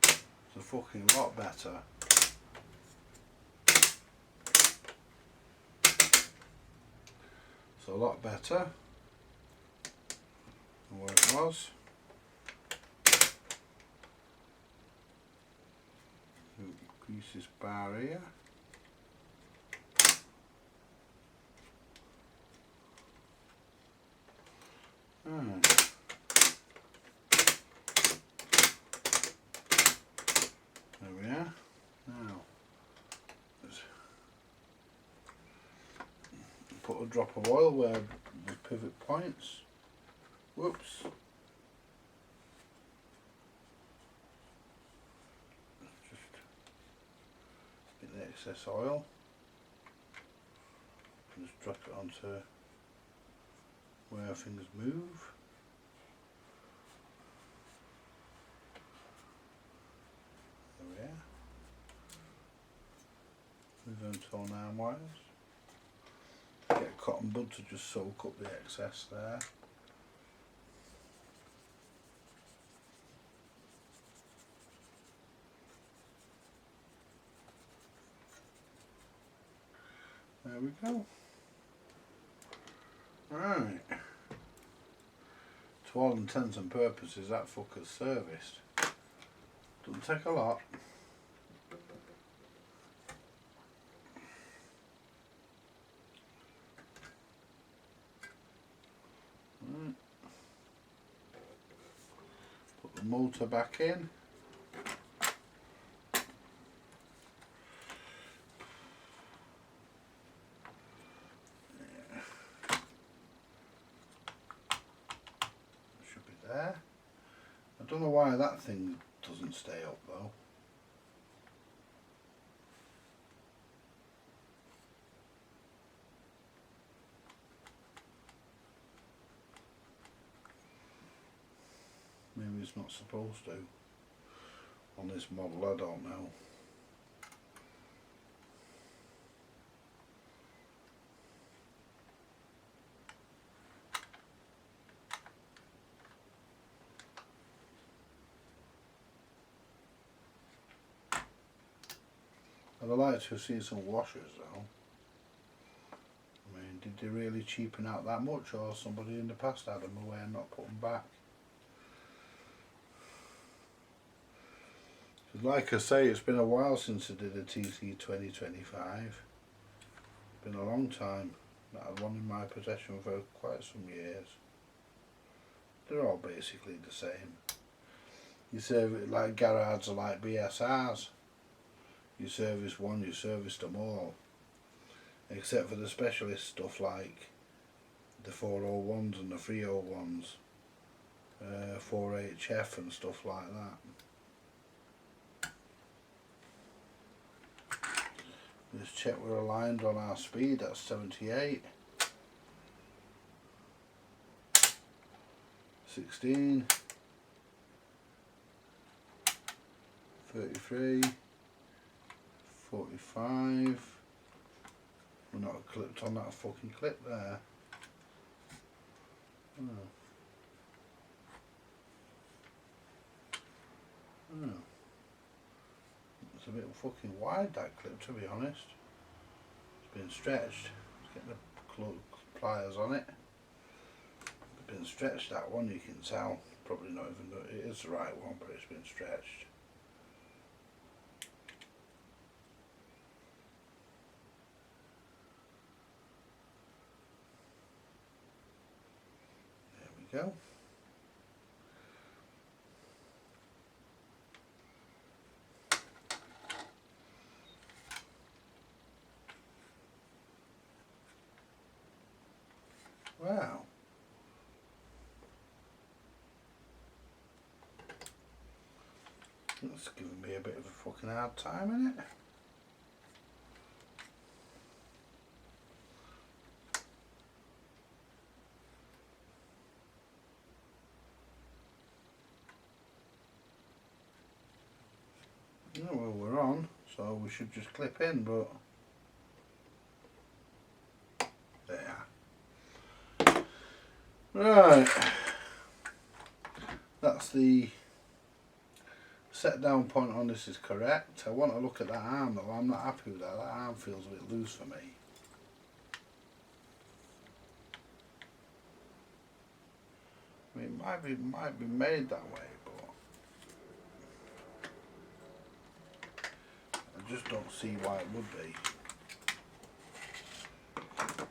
It's a fucking lot better. It's a lot better than what it was. Grease this bar here. There we are. Now, let's put a drop of oil where the pivot points. Whoops. Just get the excess oil. Just drop it onto where things move. There we are. Move on to our arm wires. Get a cotton bud to just soak up the excess there. There we go. Right. To all intents and purposes, that fucker's serviced. Doesn't take a lot. Right. Put the motor back in. There. I don't know why that thing doesn't stay up though. Maybe it's not supposed to on this model, I don't know. I'd like to have seen some washers though. I mean, did they really cheapen out that much, or somebody in the past had them away and not put them back? Like I say, it's been a while since I did a TC 2025. It's been a long time. I had one in my possession for quite some years. They're all basically the same. You serve it like garages are like BSRs. You service one, you serviced them all. Except for the specialist stuff like the 401s and the 301s, 4HF and stuff like that. Let's check we're aligned on our speed. That's 78. 16. 33. 45. We're not clipped on that fucking clip there. Oh. Oh. It's a bit fucking wide, that clip, to be honest. It's been stretched. Let's get the pliers on it. It's been stretched, that one, you can tell. Probably not even though it is the right one, but it's been stretched. There we go. Wow. That's giving me a bit of a fucking hard time, isn't it? Yeah, well, we're on, so we should just clip in, but there. Right. That's the set down point on this is correct. I want to look at that arm though. I'm not happy with that. That arm feels a bit loose for me. I mean, it might be made that way, but I just don't see why it would be. But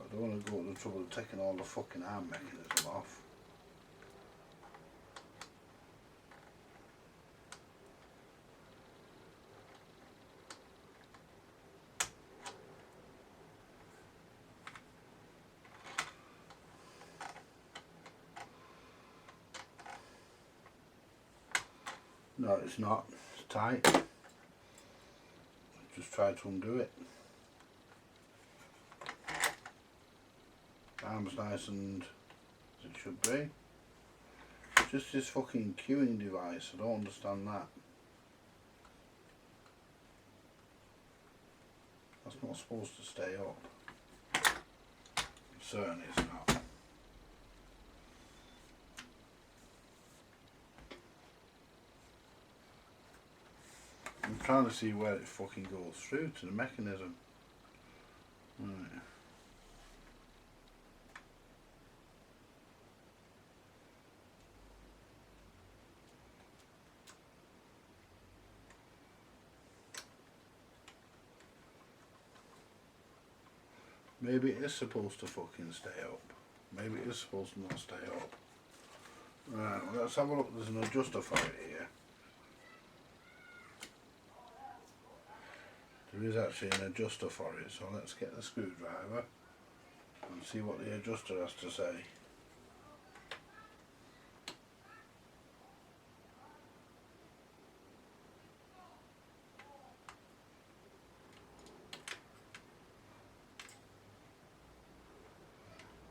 I don't want to go to the trouble of taking all the fucking arm mechanism off. No, it's not. It's tight. Just try to undo it. Arm's nice and as it should be. Just this fucking queuing device, I don't understand that. That's not supposed to stay up. It certainly is not. I'm trying to see where it fucking goes through to the mechanism. Right. Maybe it is supposed to fucking stay up. Maybe it is supposed to not stay up. Right, well, let's have a look. There's an adjuster for it here. There is actually an adjuster for it, so let's get the screwdriver and see what the adjuster has to say.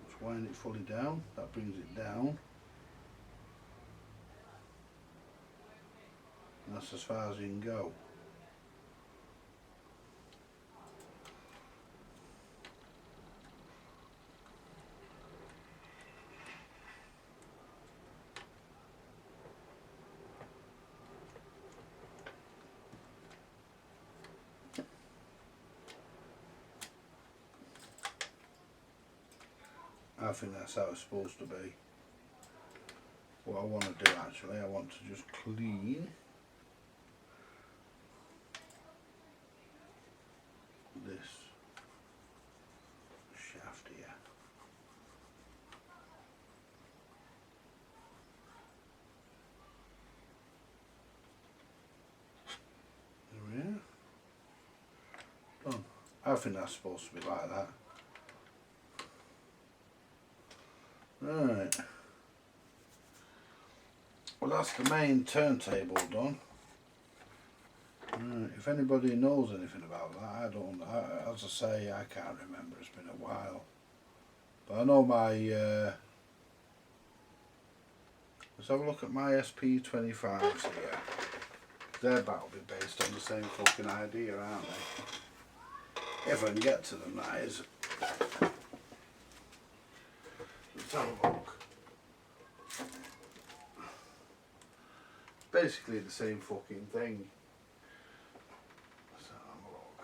Let's wind it fully down. That brings it down. And that's as far as you can go. I think that's how it's supposed to be. What I want to do actually, I want to just clean this shaft here. There we are. Done. I think that's supposed to be like that. Right. Well, that's the main turntable done. Right. If anybody knows anything about that, I don't. As I say, I can't remember. It's been a while. But I know my. Let's have a look at my SP25s here. They're about to be based on the same fucking idea, aren't they? If I can get to them, that is. Let's have a look. Basically the same fucking thing. Let's have a look.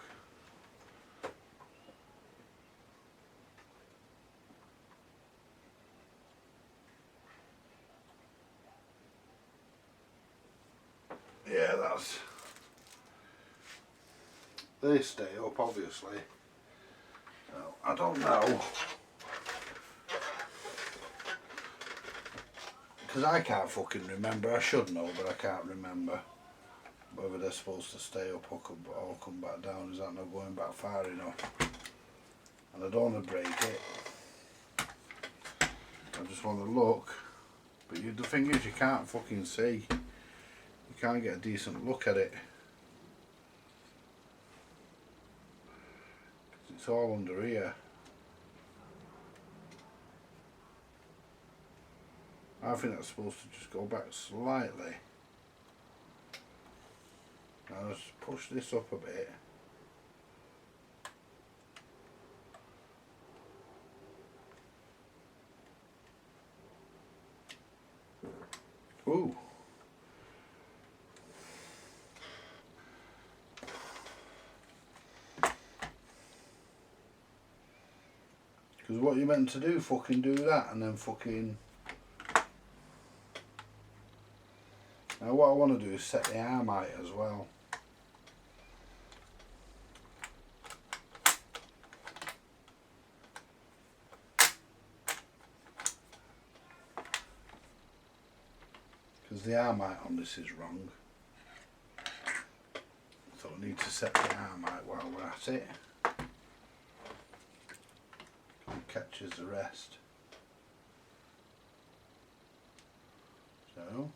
Yeah, that's. They stay up, obviously. So, I don't know. Because I can't fucking remember. I should know, but I can't remember whether they're supposed to stay up or come back down. Is that not going back far enough? And I don't want to break it. I just want to look, but the thing is you can't fucking see. You can't get a decent look at it. It's all under here. I think that's supposed to just go back slightly. Now let's push this up a bit. Ooh. Because what you're meant to do, fucking do that and then fucking... Now what I want to do is set the arm height as well. Because the arm height on this is wrong. So I need to set the arm height while we're at it. It catches the rest. So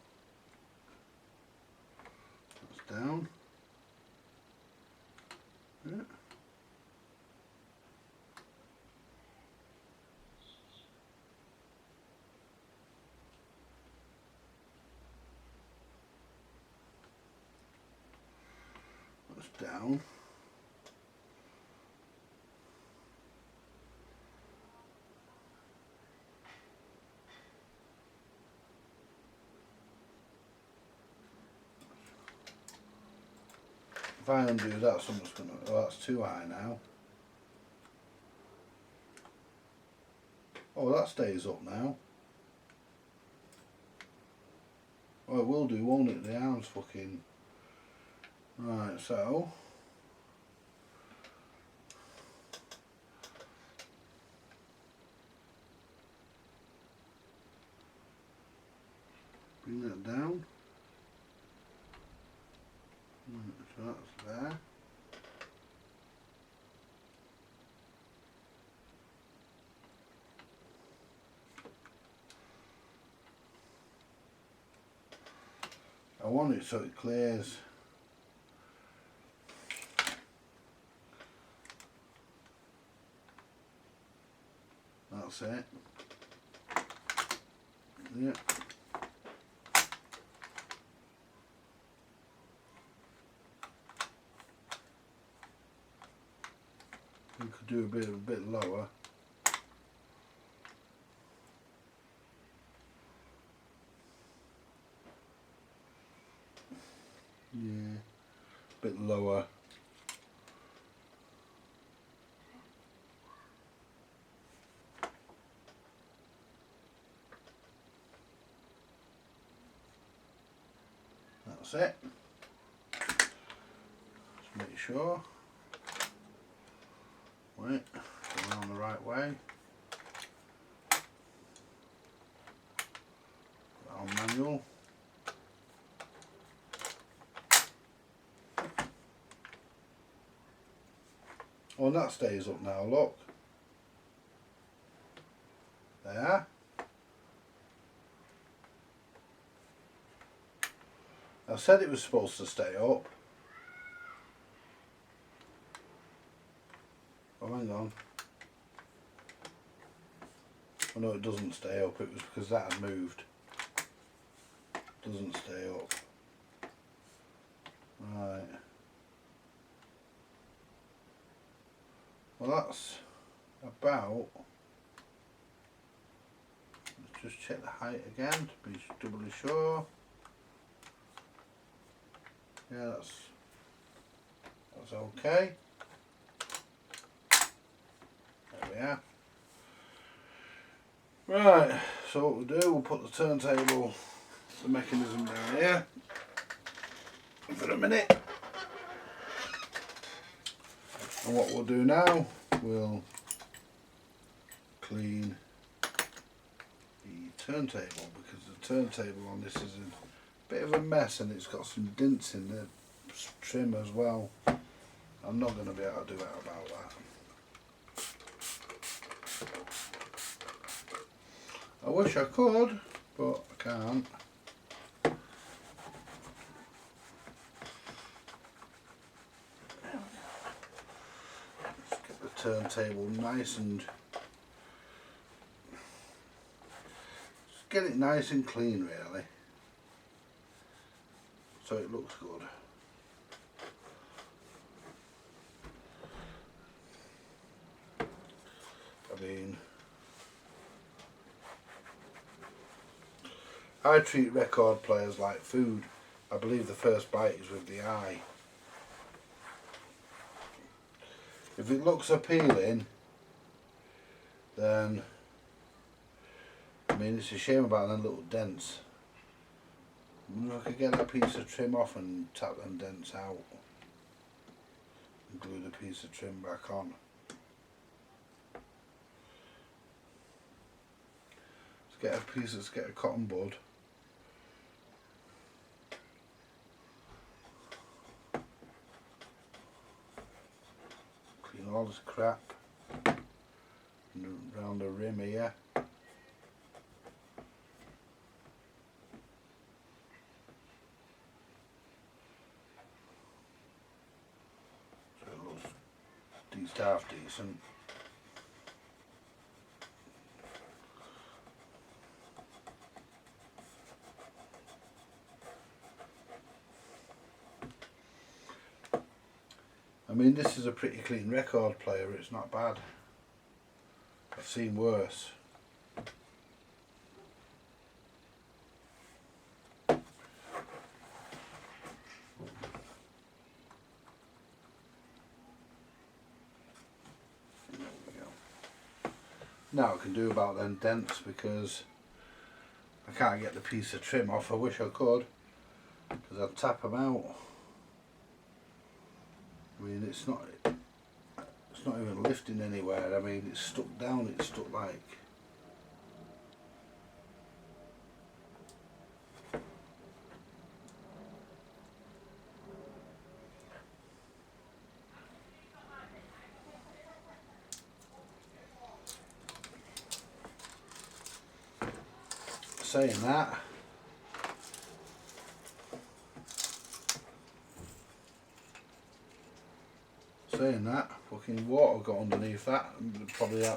that's down. Yeah. Down. If I undo that, someone's gonna. Oh, that's too high now. Oh, that stays up now. Oh, it will do, won't it? The arm's fucking. Right, so bring that down. Right, so that's there. I want it so it clears. That's it. Yeah. We could do a bit lower. Yeah, a bit lower. That's it. Just make sure. Wait, going on the right way. On manual. Oh, and that stays up now, look. There. I said it was supposed to stay up. Oh, hang on. Oh no, it doesn't stay up. It was because that had moved. It doesn't stay up. Right. Well, that's about... Let's just check the height again to be doubly sure. Yeah, that's okay. There we are. Right, so what we'll do, we'll put the turntable, the mechanism down here for a minute. And what we'll do now, we'll clean the turntable, because the turntable on this is a bit of a mess and it's got some dents in the trim as well. I'm not going to be able to do that about that. I wish I could, but I can't. Let's get the turntable nice and just get it nice and clean, really, so it looks good. I mean, I treat record players like food. I believe the first bite is with the eye. If it looks appealing, then, I mean, it's a shame about them little dents. If I could get that piece of trim off and tap them dents out and glue the piece of trim back on. Let's get a cotton bud. Clean all this crap around the rim here. So it looks half decent. I mean, this is a pretty clean record player, it's not bad. I've seen worse. There we go. Now I can do about them dents because I can't get the piece of trim off. I wish I could, because I'd tap them out. I mean, it's not even lifting anywhere. I mean, it's stuck down, it's stuck like. Saying that, fucking water got underneath that, and probably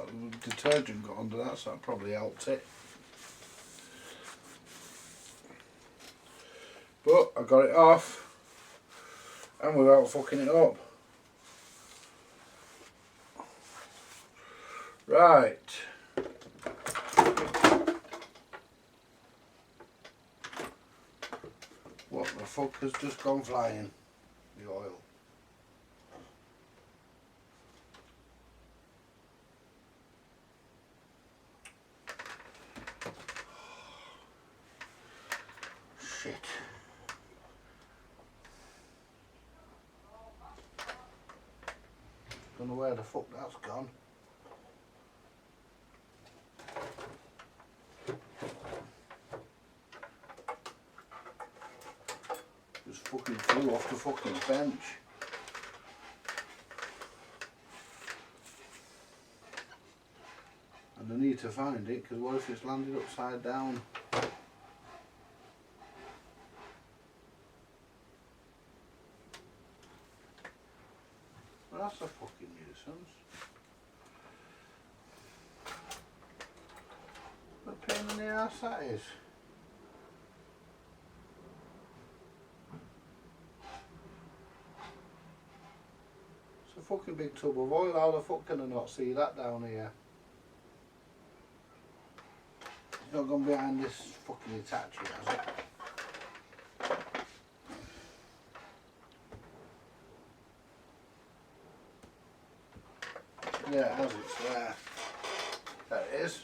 detergent got under that, so that probably helped it. But I got it off, and without fucking it up. Right. What the fuck has just gone flying? The oil. Shit. Don't know where the fuck that's gone. Just fucking flew off the fucking bench. And I need to find it, because what if it's landed upside down? Well, that's a fucking nuisance. What a pain in the ass that is. It's a fucking big tub of oil. How the fuck can I not see that down here? It's not gone behind this fucking Hitachi, has it? Yeah, it has, it's there. There it is.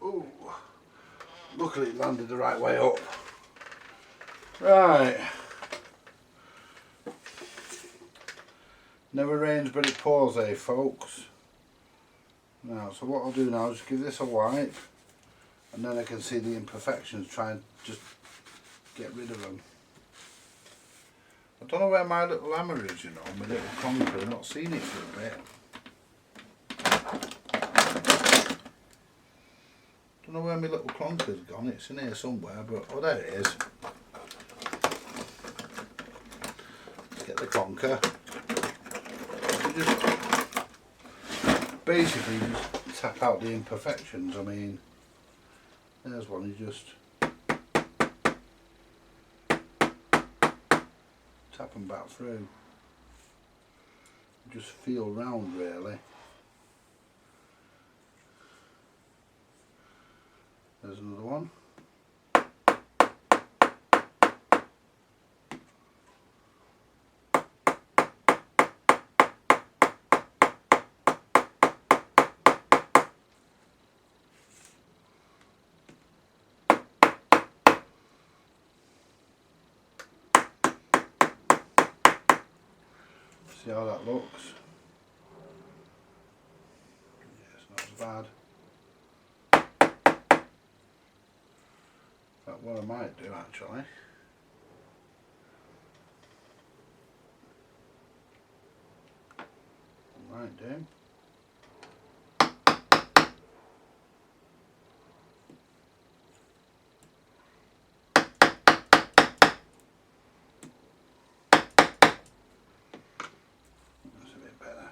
Ooh. Luckily it landed the right way up. Right. Never rains but it pours, eh, folks? Now, so what I'll do now is give this a wipe, and then I can see the imperfections, try and just get rid of them. I don't know where my little hammer is, you know, my little conker. I've not seen it for a bit. Don't know where my little clunker's gone. It's in here somewhere, but oh, there it is. Let's get the clunker. You just basically just tap out the imperfections. I mean, there's one. You just tap them back through. Just feel round really. There's another one. See how that looks? Yeah, it's not as bad. But what I might do actually, that's a bit better.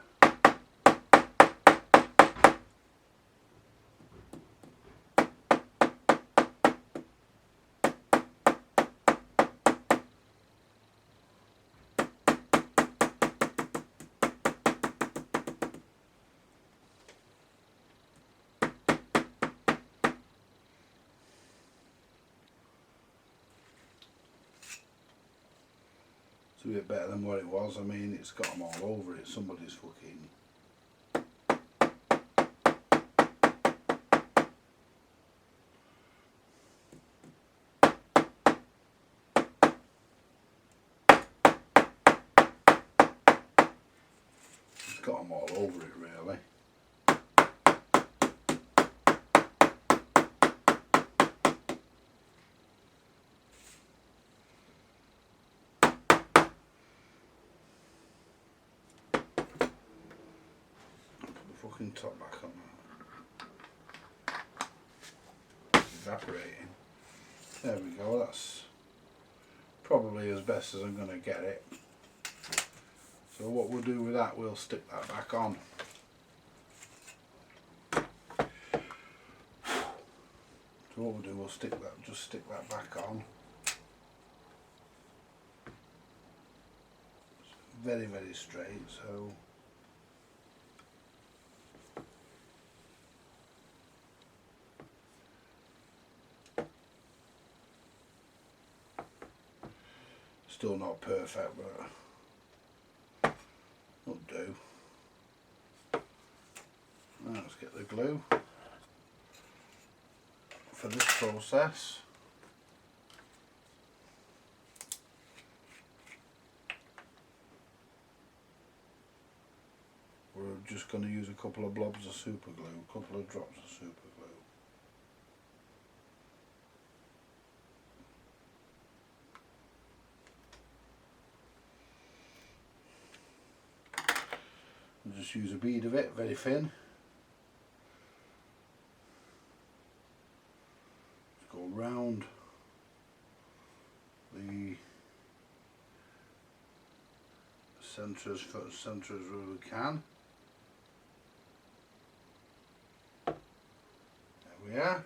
It's a bit better than what it was. I mean, it's got them all over it. Somebody's fucking... It's got them all over it, really. Fucking top back on that. Evaporating. There we go, that's probably as best as I'm going to get it. So what we'll do with that, we'll stick that back on. So what we'll do, we'll stick that, just stick that back on. It's very, very straight, so still not perfect, but will do. Now let's get the glue for this process. We're just going to use a couple of blobs of super glue, a couple of drops of super glue. Just use a bead of it, very thin. Just go round the centre as we can. There we are.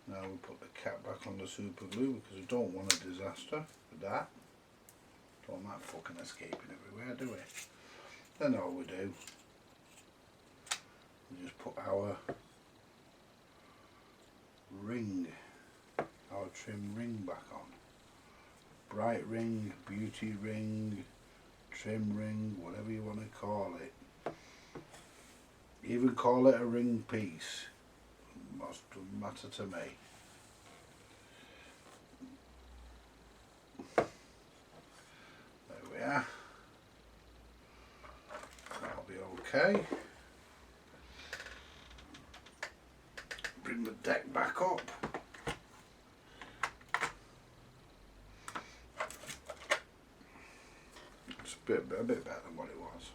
Now we put the cap back on the super glue because we don't want a disaster with that. Don't want that fucking escaping everywhere, do we? Then all we do, we just put our ring, our trim ring back on. Bright ring, beauty ring, trim ring, whatever you want to call it. Even call it a ring piece, doesn't matter to me. There we are. Okay, bring the deck back up. It's a bit better than what it was.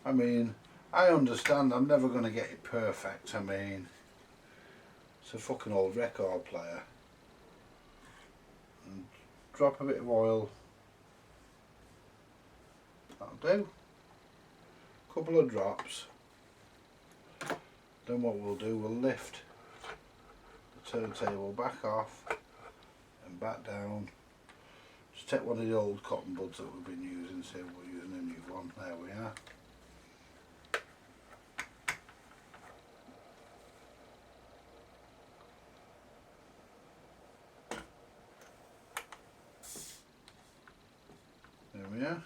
I mean, I understand I'm never going to get it perfect. I mean, it's a fucking old record player. And drop a bit of oil. That'll do. Couple of drops. Then what we'll do, we'll lift the turntable back off and back down. Just take one of the old cotton buds that we've been using, say we're using a new one. There we are. There we are.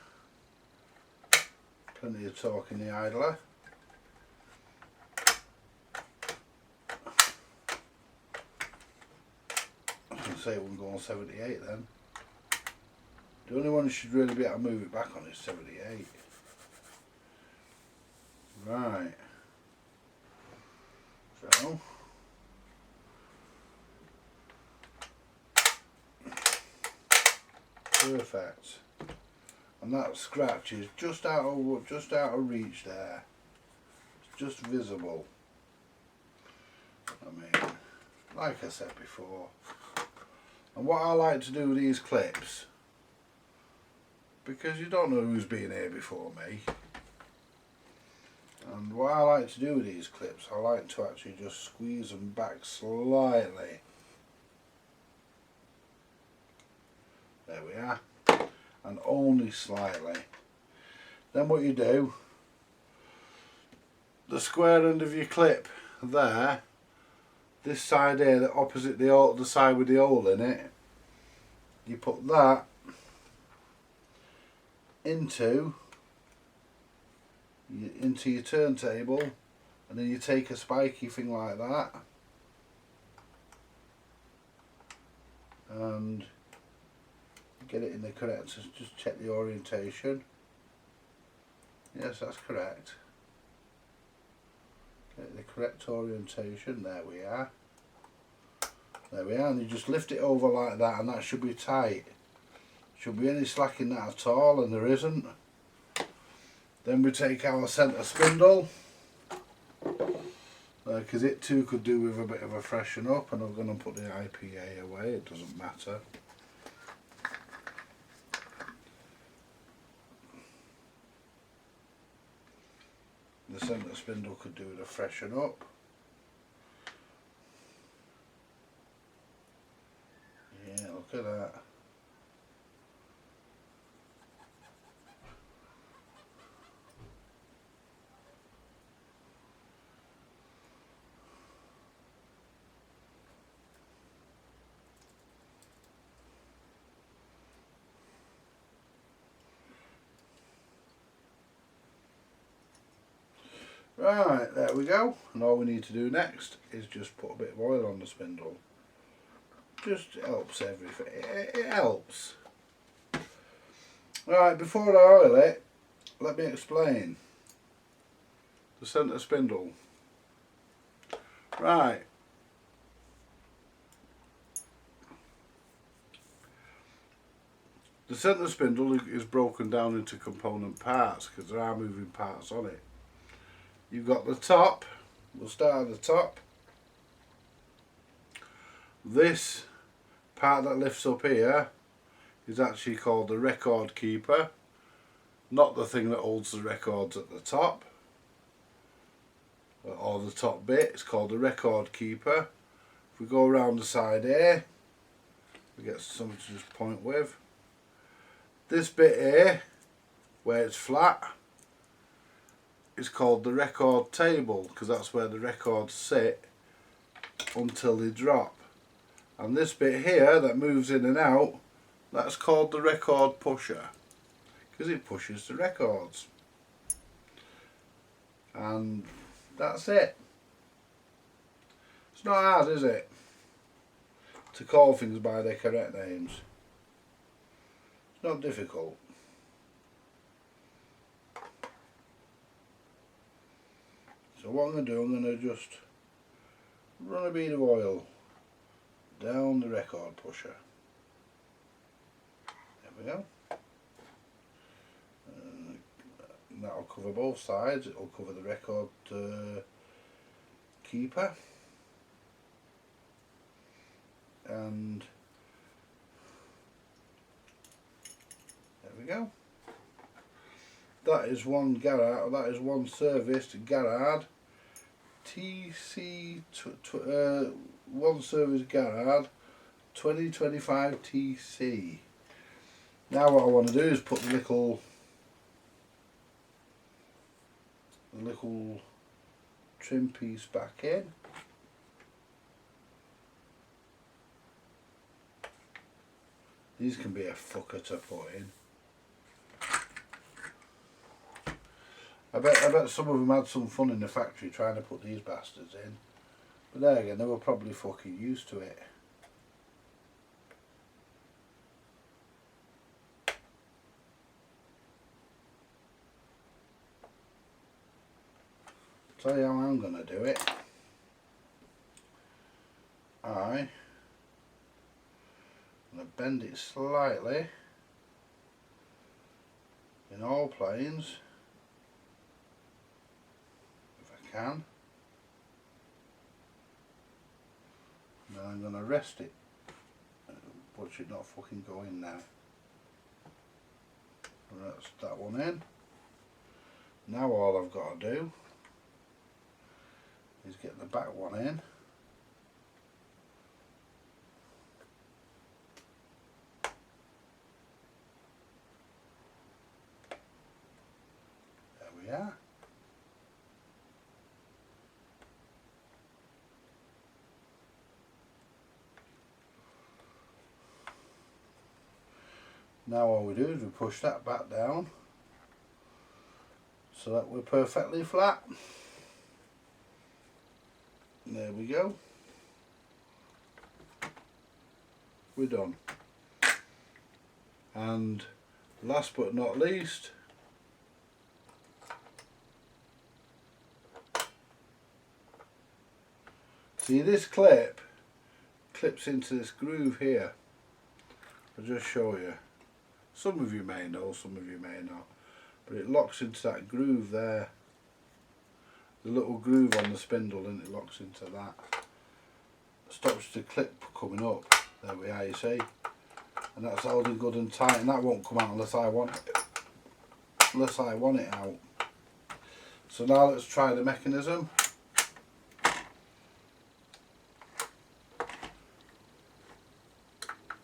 Plenty of torque in the idler. I was going to say it wouldn't go on 78 then. The only one you should really be able to move it back on is 78. Right. So. Perfect. And that scratch is just out of reach there. It's just visible. I mean, like I said before. And what I like to do with these clips, because you don't know who's been here before me, and what I like to do with these clips, I like to actually just squeeze them back slightly. There we are. And only slightly. Then what you do, the square end of your clip there, this side here, the opposite the side with the hole in it, you put that into your turntable, and then you take a spiky thing like that and get it in the correct, just check the orientation. Yes, that's correct. Get the correct orientation, there we are. There we are, and you just lift it over like that, and that should be tight. Shouldn't be any slack in that at all, and there isn't. Then we take our center spindle, because it too could do with a bit of a freshen up, and I'm going to put the IPA away, it doesn't matter. The center spindle could do with a freshen up. Yeah, look at that. Right, there we go, and all we need to do next is just put a bit of oil on the spindle. Just helps everything, it helps. Right, before I oil it, let me explain. The center spindle. Right. The center spindle is broken down into component parts because there are moving parts on it. You've got the top, we'll start at the top. This part that lifts up here is actually called the record keeper, not the thing that holds the records at the top, or the top bit. It's called the record keeper. If we go around the side here, we get something to just point with. This bit here, where it's flat, is called the record table, because that's where the records sit until they drop. And this bit here that moves in and out, that's called the record pusher, because it pushes the records. And that's it. It's not hard, is it, to call things by their correct names? It's not difficult. So what I'm going to do, I'm going to just run a bead of oil down the record pusher. There we go. that'll cover both sides. It'll cover the record keeper, and there we go. That is one Garrard. That is one serviced Garrard TC. One service Garrard 2025 TC. Now what I want to do is put the little trim piece back in. These can be a fucker to put in. I bet some of them had some fun in the factory trying to put these bastards in. But there again, they were probably fucking used to it. Tell you how I'm going to do it. I'm going to bend it slightly in all planes, if I can, and then I'm going to rest it. Watch it not fucking go in now. That's that one in. Now all I've got to do is get the back one in. There we are. Now all we do is we push that back down so that we're perfectly flat. There we go. We're done. And last but not least, see, this clip clips into this groove here. I'll just show you. Some of you may know, some of you may not, but it locks into that groove there. The little groove on the spindle, and it locks into that. Stops the clip coming up. There we are, you see. And that's holding good and tight, and that won't come out unless I want it. Unless I want it out. So now let's try the mechanism.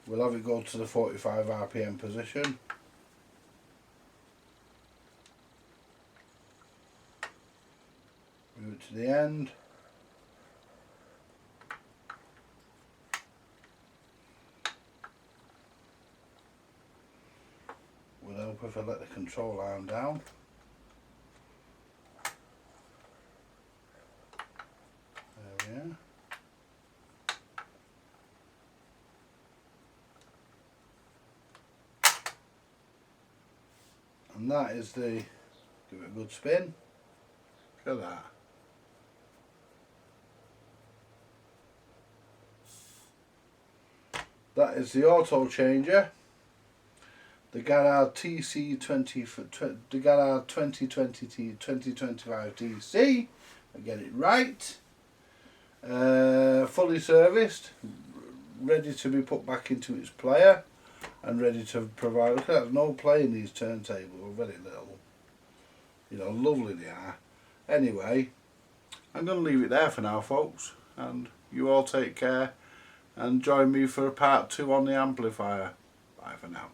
We'll have it go to the 45 RPM position. Move it to the end. Will help if I let the control arm down. There we are. And that is the, give it a good spin. Look at that. That is the auto changer, the Garrard TC20, the Garrard 2025 TC. I get it right. Fully serviced, ready to be put back into its player, and ready to provide. Look at that, no play in these turntables, very little. You know, lovely they are. Anyway, I'm going to leave it there for now, folks, and you all take care. And join me for part 2 on the amplifier. Bye for now.